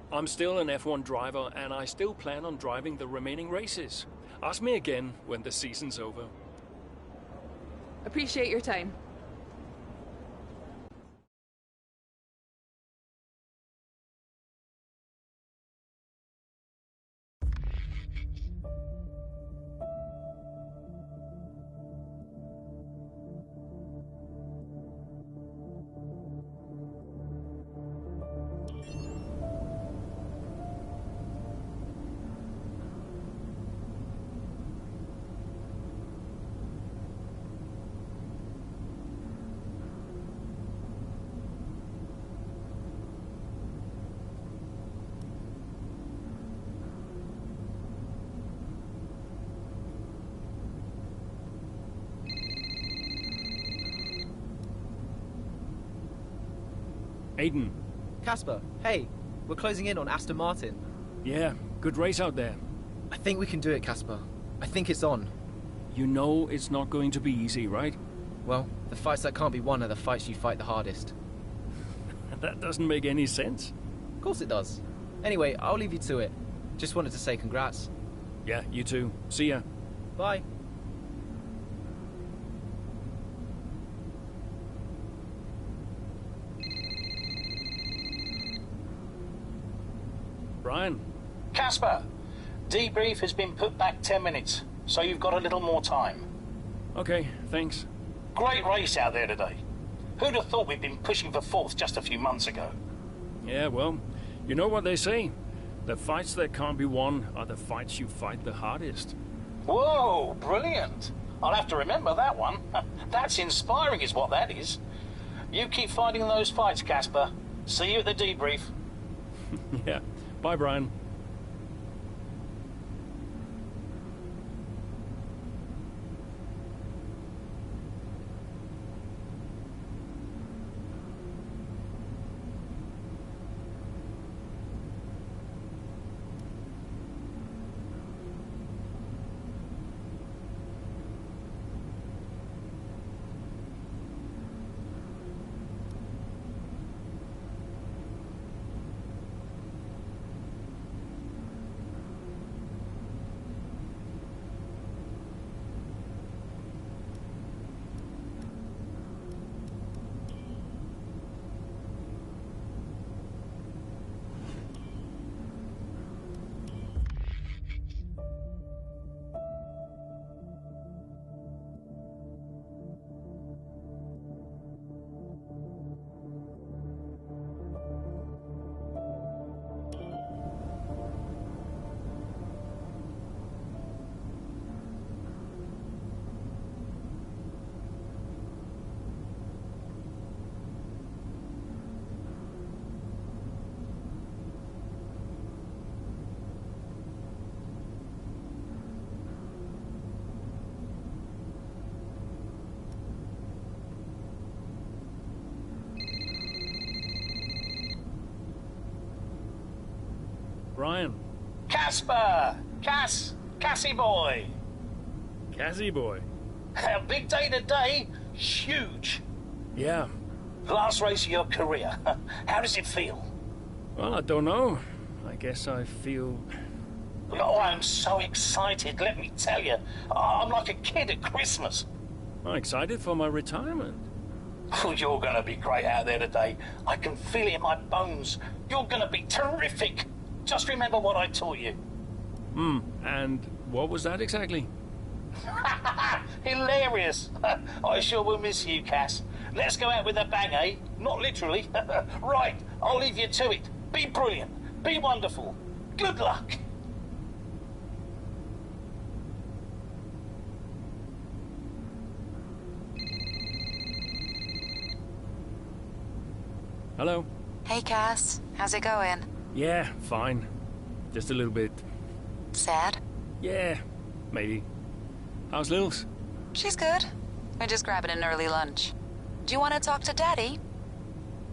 I'm still an F1 driver, and I still plan on driving the remaining races. Ask me again when the season's over. Appreciate your time. Aiden. Casper, hey, we're closing in on Aston Martin. Yeah, good race out there. I think we can do it, Casper. I think it's on. You know it's not going to be easy, right? Well, the fights that can't be won are the fights you fight the hardest. That doesn't make any sense. Of course it does. Anyway, I'll leave you to it. Just wanted to say congrats. Yeah, you too. See ya. Bye. Brian. Casper, debrief has been put back 10 minutes, so you've got a little more time. Okay, thanks. Great race out there today. Who'd have thought we'd been pushing for 4th just a few months ago? Yeah, well, you know what they say. The fights that can't be won are the fights you fight the hardest. Whoa, brilliant. I'll have to remember that one. That's inspiring is what that is. You keep fighting those fights, Casper. See you at the debrief. Yeah. Bye, Brian. Brian. Casper! Cassie boy! Cassie boy. A big day today. Huge. Yeah. Last race of your career. How does it feel? Well, I don't know. I guess I feel... Oh, I'm so excited, let me tell you. I'm like a kid at Christmas. I'm excited for my retirement. Oh, you're going to be great out there today. I can feel it in my bones. You're going to be terrific. Just remember what I taught you. And what was that exactly? Hilarious. I sure will miss you, Cass. Let's go out with a bang, eh? Not literally. Right, I'll leave you to it. Be brilliant. Be wonderful. Good luck. Hello? Hey, Cass. How's it going? Yeah, fine. Just a little bit... Sad? Yeah, maybe. How's Lils? She's good. We're just grabbing an early lunch. Do you want to talk to Daddy?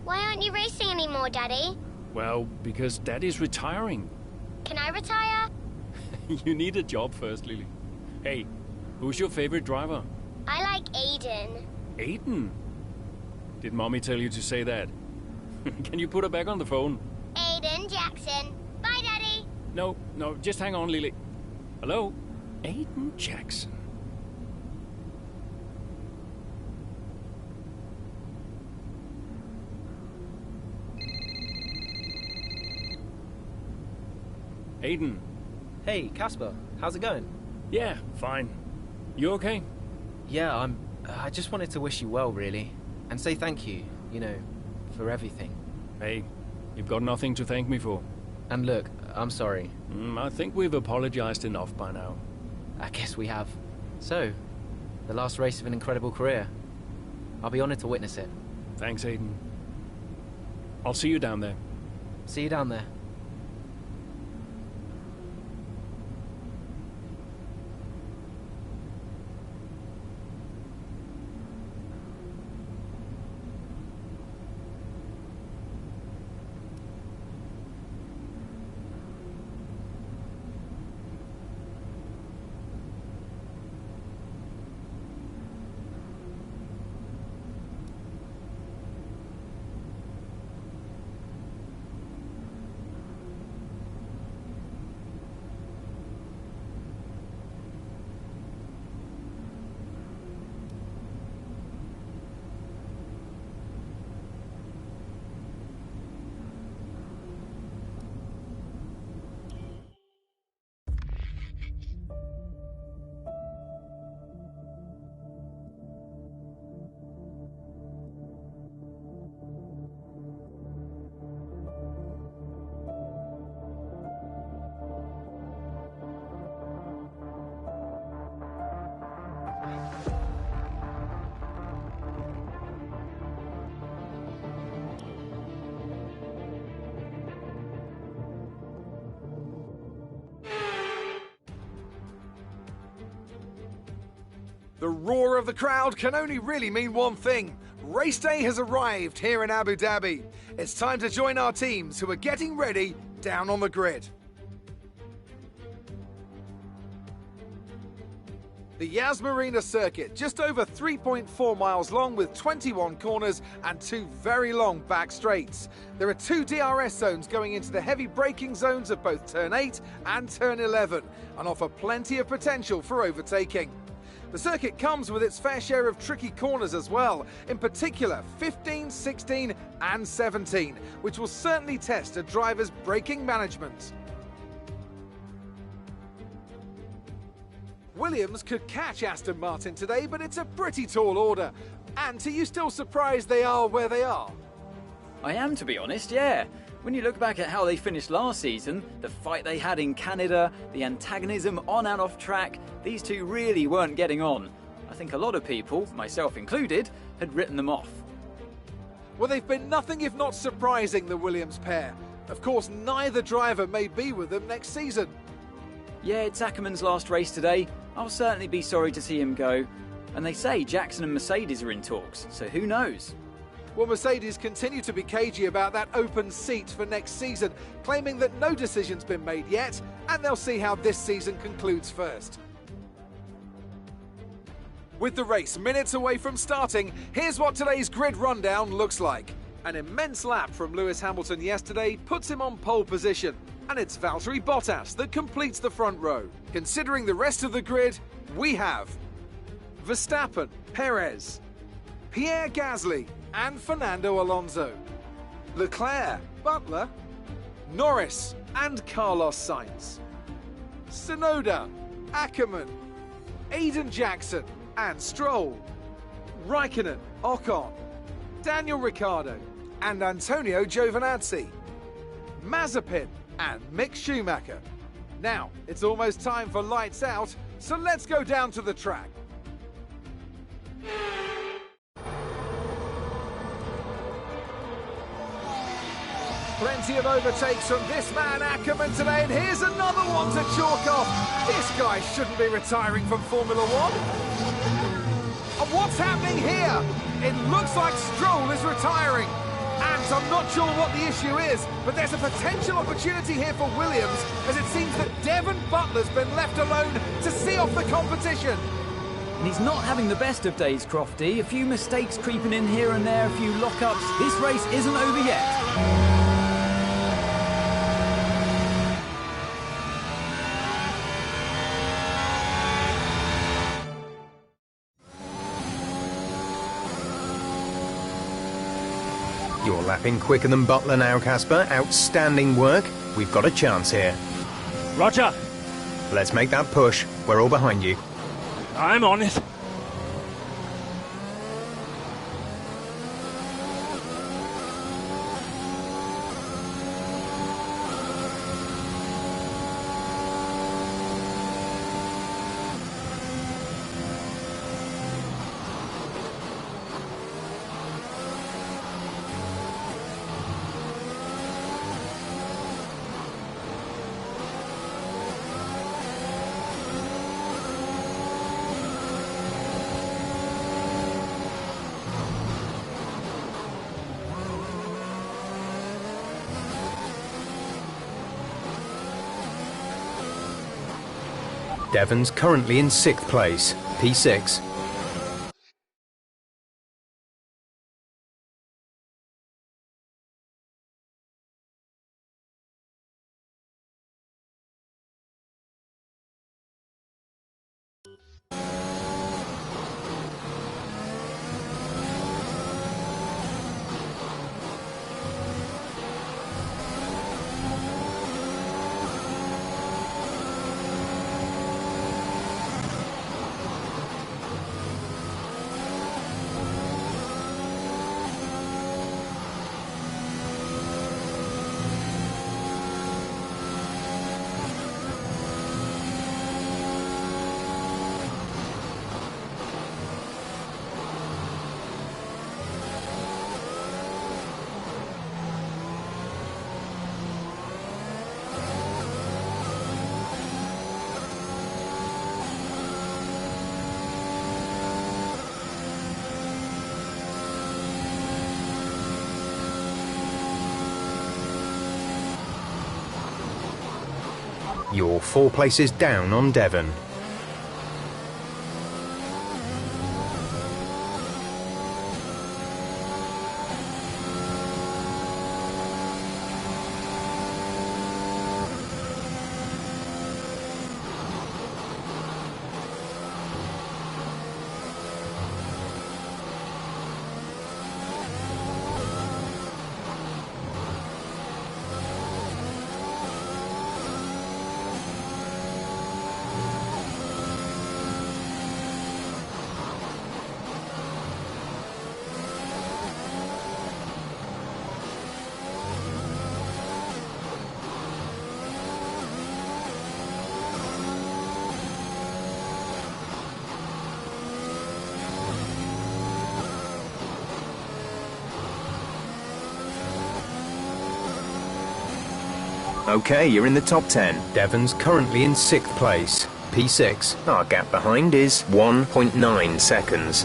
Why aren't you racing anymore, Daddy? Well, because Daddy's retiring. Can I retire? You need a job first, Lily. Hey, who's your favorite driver? I like Aiden. Aiden? Did Mommy tell you to say that? Can you put her back on the phone? Aiden Jackson. Bye, Daddy. No, just hang on, Lily. Hello? Aiden Jackson. Aiden. Hey, Casper. How's it going? Yeah, fine. You okay? Yeah, I just wanted to wish you well, really. And say thank you, you know, for everything. Hey, you've got nothing to thank me for. And look, I'm sorry. I think we've apologized enough by now. I guess we have. So, the last race of an incredible career. I'll be honored to witness it. Thanks, Aiden. I'll see you down there. See you down there. The roar of the crowd can only really mean one thing. Race day has arrived here in Abu Dhabi. It's time to join our teams who are getting ready down on the grid. The Yas Marina circuit, just over 3.4 miles long with 21 corners and 2 very long back straights. There are 2 DRS zones going into the heavy braking zones of both turn 8 and turn 11 and offer plenty of potential for overtaking. The circuit comes with its fair share of tricky corners as well, in particular 15, 16 and 17, which will certainly test a driver's braking management. Williams could catch Aston Martin today, but it's a pretty tall order. And are you still surprised they are where they are? I am, to be honest, yeah. When you look back at how they finished last season, the fight they had in Canada, the antagonism on and off track, these two really weren't getting on. I think a lot of people, myself included, had written them off. Well, they've been nothing if not surprising, the Williams pair. Of course, neither driver may be with them next season. Yeah, it's Ackerman's last race today. I'll certainly be sorry to see him go. And they say Jackson and Mercedes are in talks, so who knows? Well, Mercedes continue to be cagey about that open seat for next season, claiming that no decision's been made yet, and they'll see how this season concludes first. With the race minutes away from starting, here's what today's grid rundown looks like. An immense lap from Lewis Hamilton yesterday puts him on pole position, and it's Valtteri Bottas that completes the front row. Considering the rest of the grid, we have Verstappen, Perez, Pierre Gasly and Fernando Alonso, Leclerc, Butler, Norris and Carlos Sainz, Tsunoda, Ackermann, Aiden Jackson and Stroll, Raikkonen, Ocon, Daniel Ricciardo and Antonio Giovinazzi, Mazepin and Mick Schumacher. Now, it's almost time for lights out, so let's go down to the track. Plenty of overtakes from this man Ackermann today, and here's another one to chalk off. This guy shouldn't be retiring from Formula One. And what's happening here? It looks like Stroll is retiring. And I'm not sure what the issue is, but there's a potential opportunity here for Williams, as it seems that Devon Butler's been left alone to see off the competition. And he's not having the best of days, Crofty. A few mistakes creeping in here and there, a few lockups. This race isn't over yet. You're lapping quicker than Butler now, Casper. Outstanding work. We've got a chance here. Roger. Let's make that push. We're all behind you. I'm on it. Devon's currently in 6th place, P6. You're 4 places down on Devon. Okay, you're in the top 10. Devon's currently in 6th place, P6. Our gap behind is 1.9 seconds.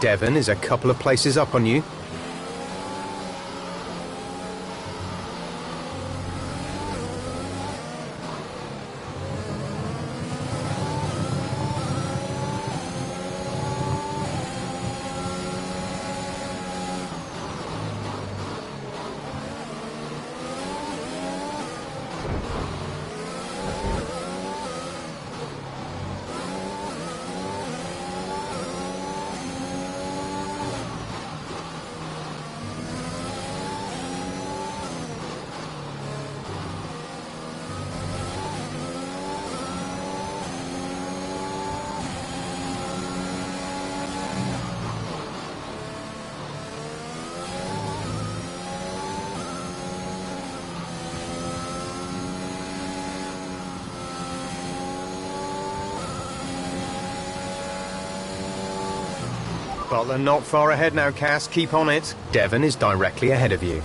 Devon is a couple of places up on you. Butler not far ahead now, Cass. Keep on it. Devon is directly ahead of you.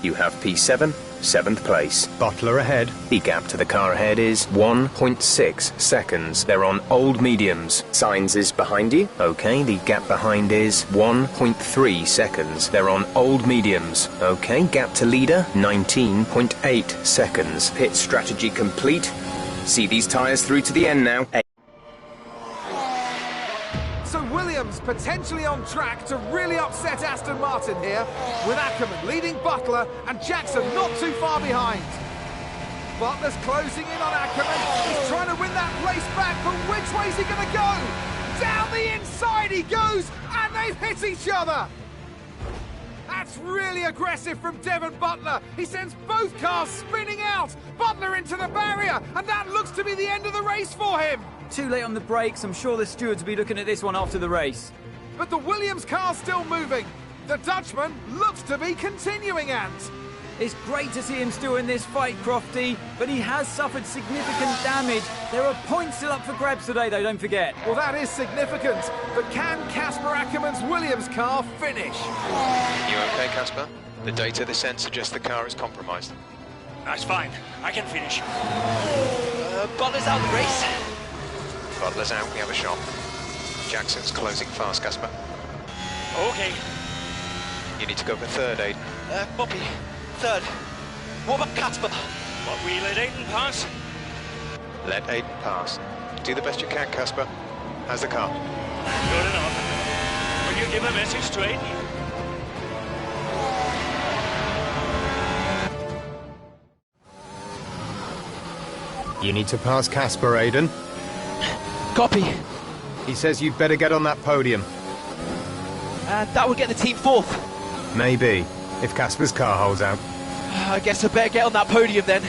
You have P7, 7th place. Butler ahead. The gap to the car ahead is 1.6 seconds. They're on old mediums. Signs is behind you. Okay, the gap behind is 1.3 seconds. They're on old mediums. Okay, gap to leader, 19.8 seconds. Pit strategy complete. See these tyres through to the end now. So Williams potentially on track to really upset Aston Martin here, with Ackerman leading Butler and Jackson not too far behind. Butler's closing in on Ackerman. He's trying to win that place back, but which way's he going to go? Down the inside he goes, and they've hit each other. That's really aggressive from Devon Butler. He sends both cars spinning out. Butler into the barrier, and that looks to be the end of the race for him. Too late on the brakes. I'm sure the stewards will be looking at this one after the race. But the Williams car's still moving. The Dutchman looks to be continuing, Ant. It's great to see him still in this fight, Crofty, but he has suffered significant damage. There are points still up for grabs today, though, don't forget. Well, that is significant. But can Casper Ackerman's Williams car finish? You okay, Casper? The data this end suggests the car is compromised. That's fine. I can finish. Butler's out of the race. Butler's out, we have a shot. Jackson's closing fast, Casper. Okay. You need to go for third, Aiden. Bobby, third. What about Casper? What, we let Aiden pass? Let Aiden pass. Do the best you can, Casper. How's the car? Good enough. Will you give a message to Aiden? You need to pass Casper, Aiden. Copy. He says you'd better get on that podium. That would get the team fourth. Maybe, if Casper's car holds out. I guess I better get on that podium then.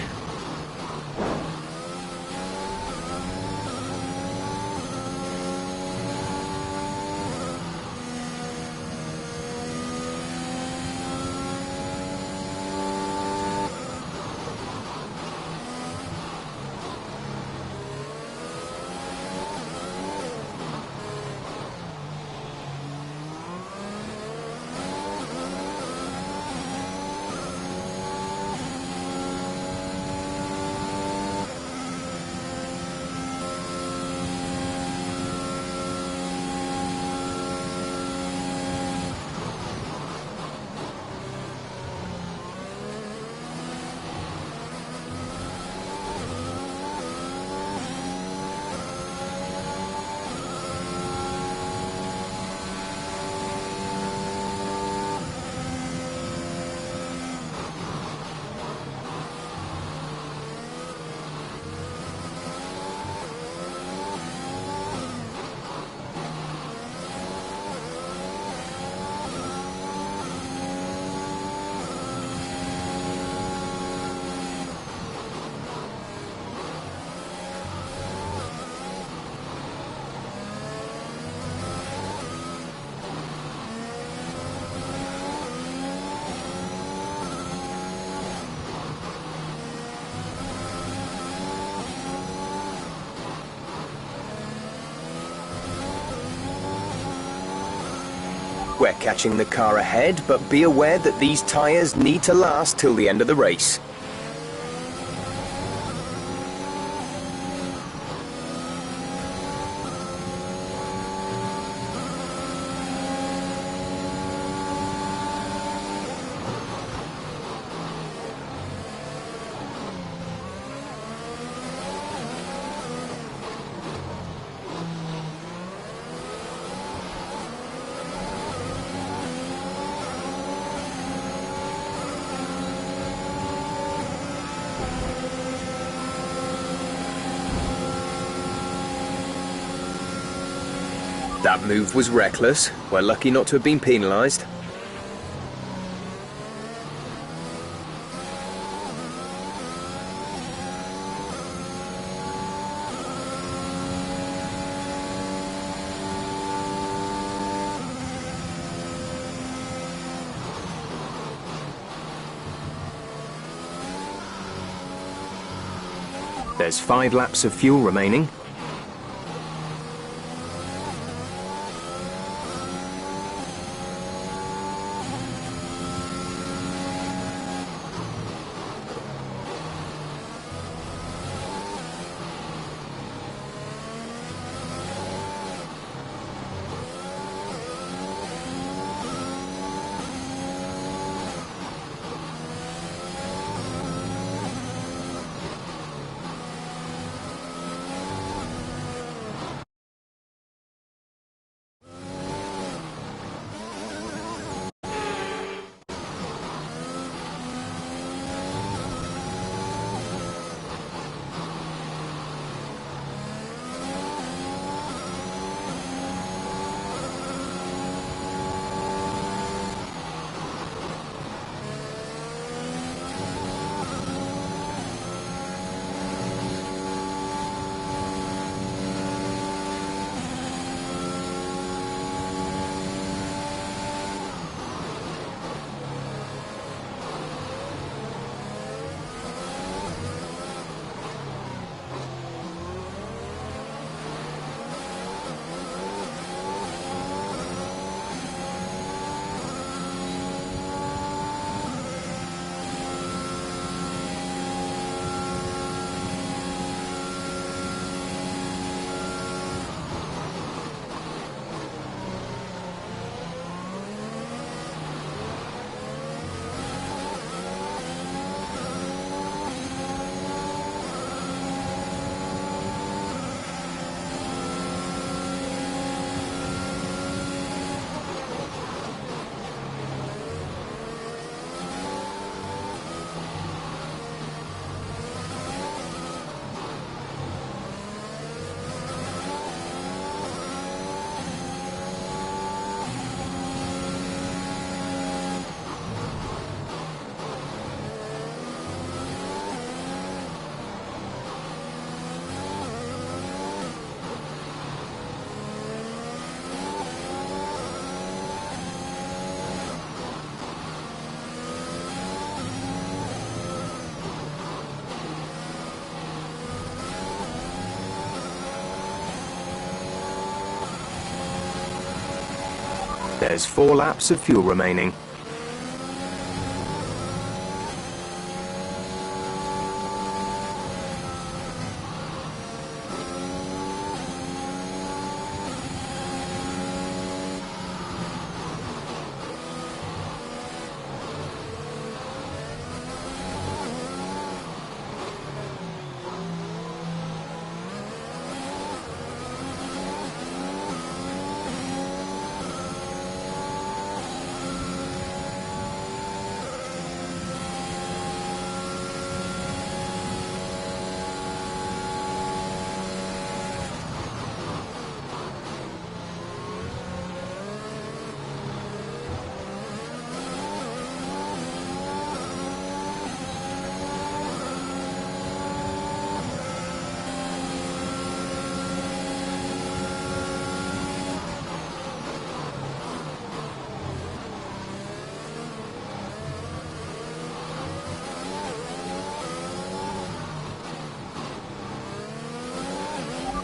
We're catching the car ahead, but be aware that these tyres need to last till the end of the race. That move was reckless. We're lucky not to have been penalised. There's 5 laps of fuel remaining. There's 4 laps of fuel remaining.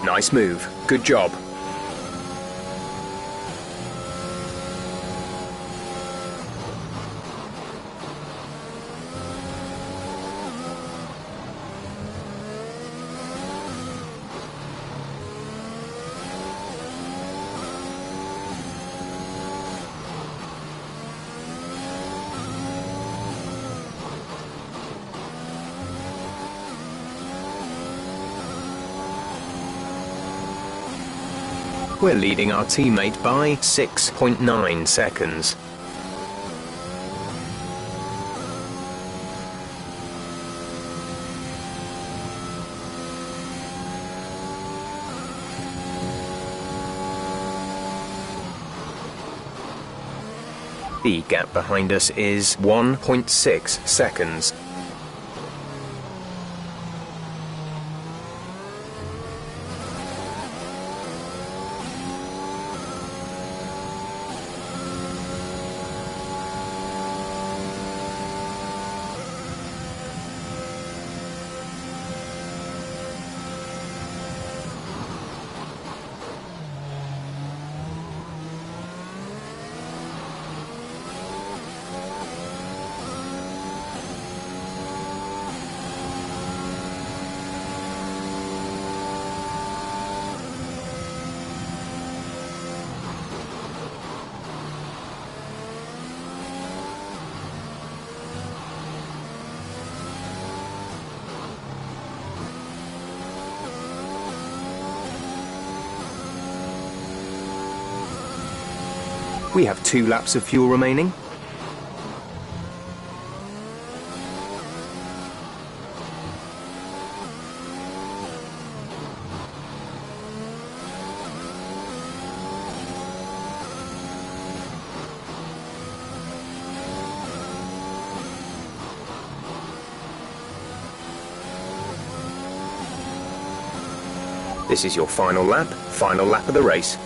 Nice move. Good job. We're leading our teammate by 6.9 seconds. The gap behind us is 1.6 seconds. We have 2 laps of fuel remaining. This is your final lap of the race.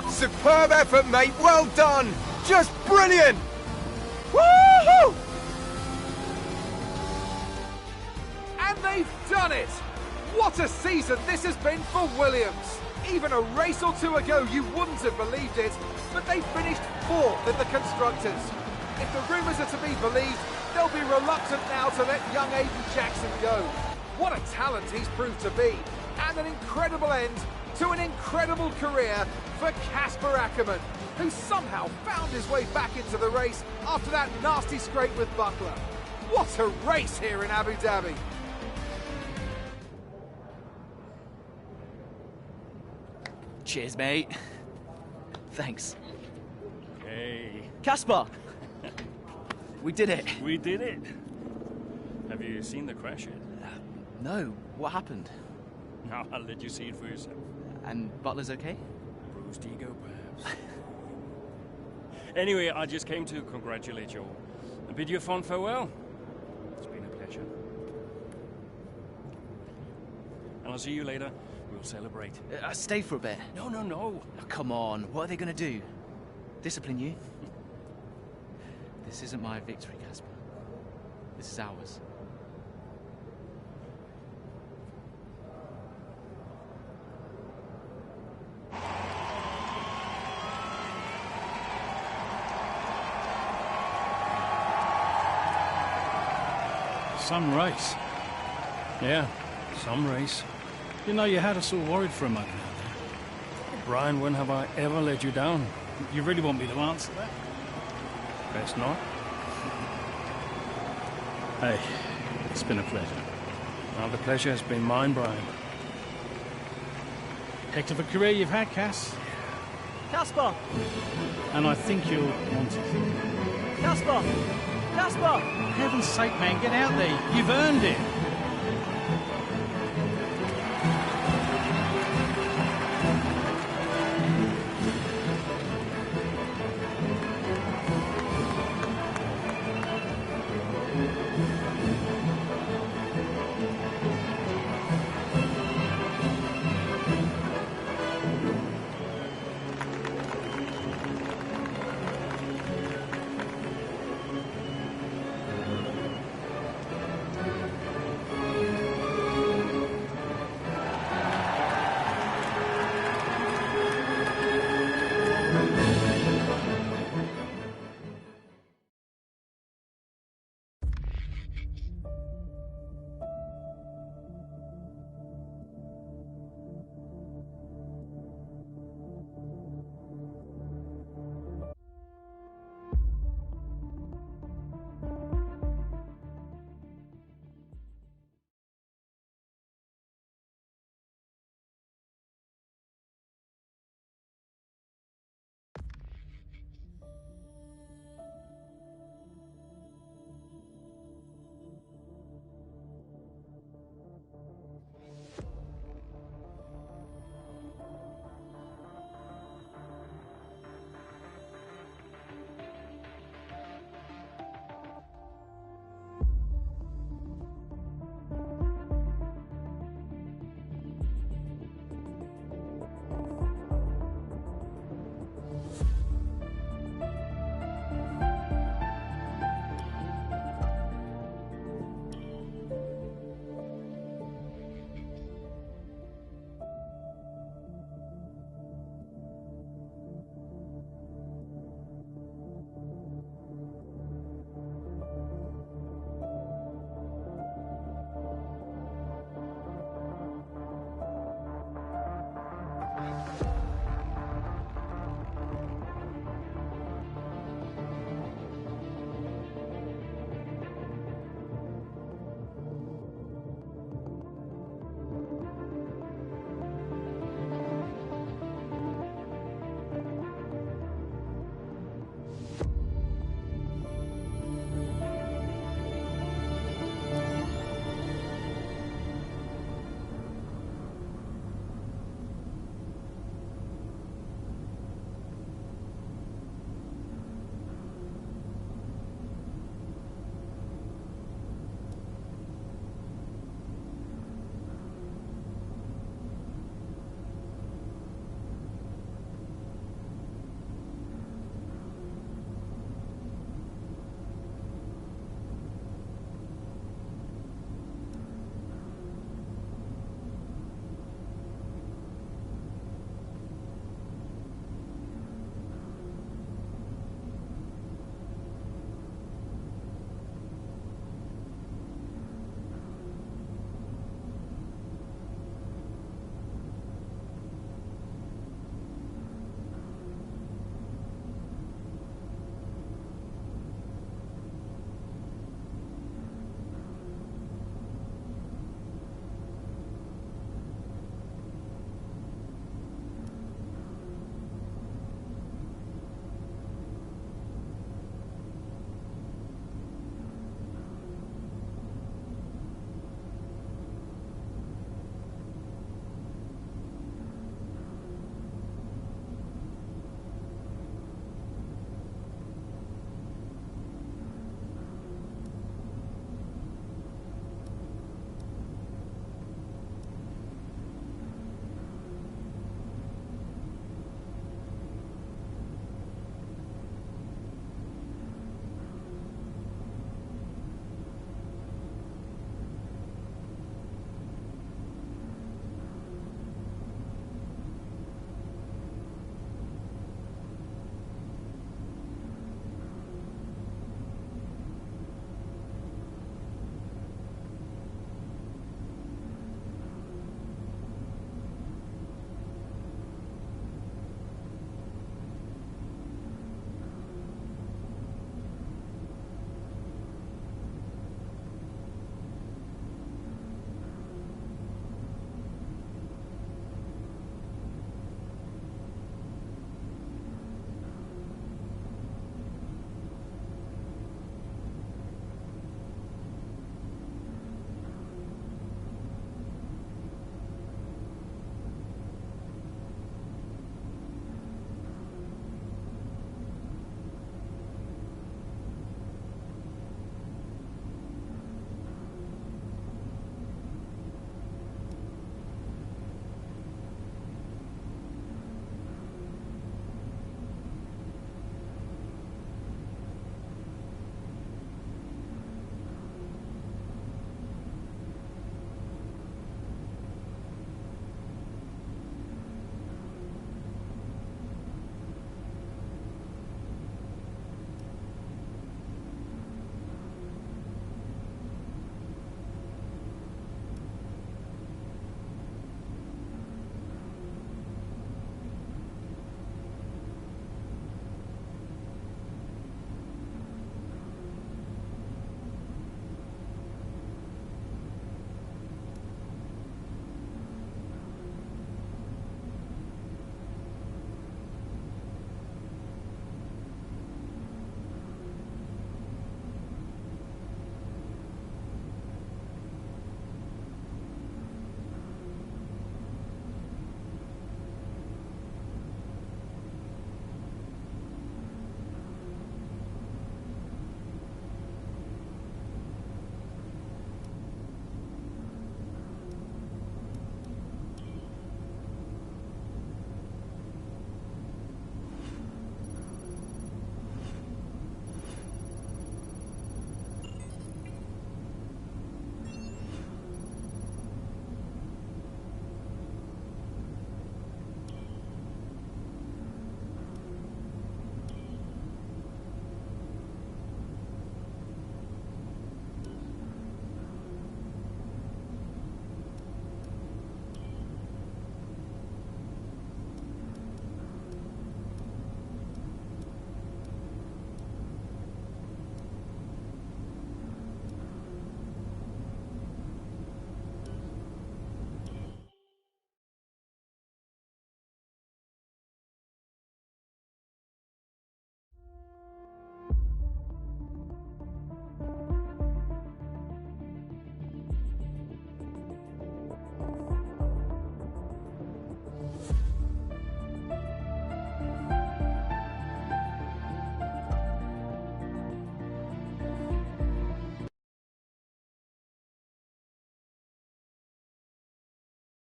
Superb effort, mate. Well done. Just brilliant. Woohoo! And they've done it. What a season this has been for Williams. Even a race or two ago, you wouldn't have believed it, but they finished 4th in the Constructors. If the rumours are to be believed, they'll be reluctant now to let young Aiden Jackson go. What a talent he's proved to be, and an incredible end to an incredible career for Casper Ackermann, who somehow found his way back into the race after that nasty scrape with Buckler. What a race here in Abu Dhabi. Cheers, mate. Thanks. Hey. Casper! We did it. We did it. Have you seen the crash yet? No. What happened? No, I'll let you see it for yourself. And Butler's okay? Bruised ego, perhaps. Anyway, I just came to congratulate you all and bid you a fond farewell. It's been a pleasure. And I'll see you later. We'll celebrate. Stay for a bit. No, no, no. Oh, come on. What are they going to do? Discipline you? This isn't my victory, Casper. This is ours. some race. Yeah, some race. You know, you had us all worried for a moment out there. Brian, when have I ever let you down? You really want me to answer that? Best not. Hey, it's been a pleasure. Well, the pleasure has been mine, Brian. Heck of a career you've had, Cass. Casper! And I think you'll want it. Casper! Casper! For heaven's sake, man, get out there. You've earned it.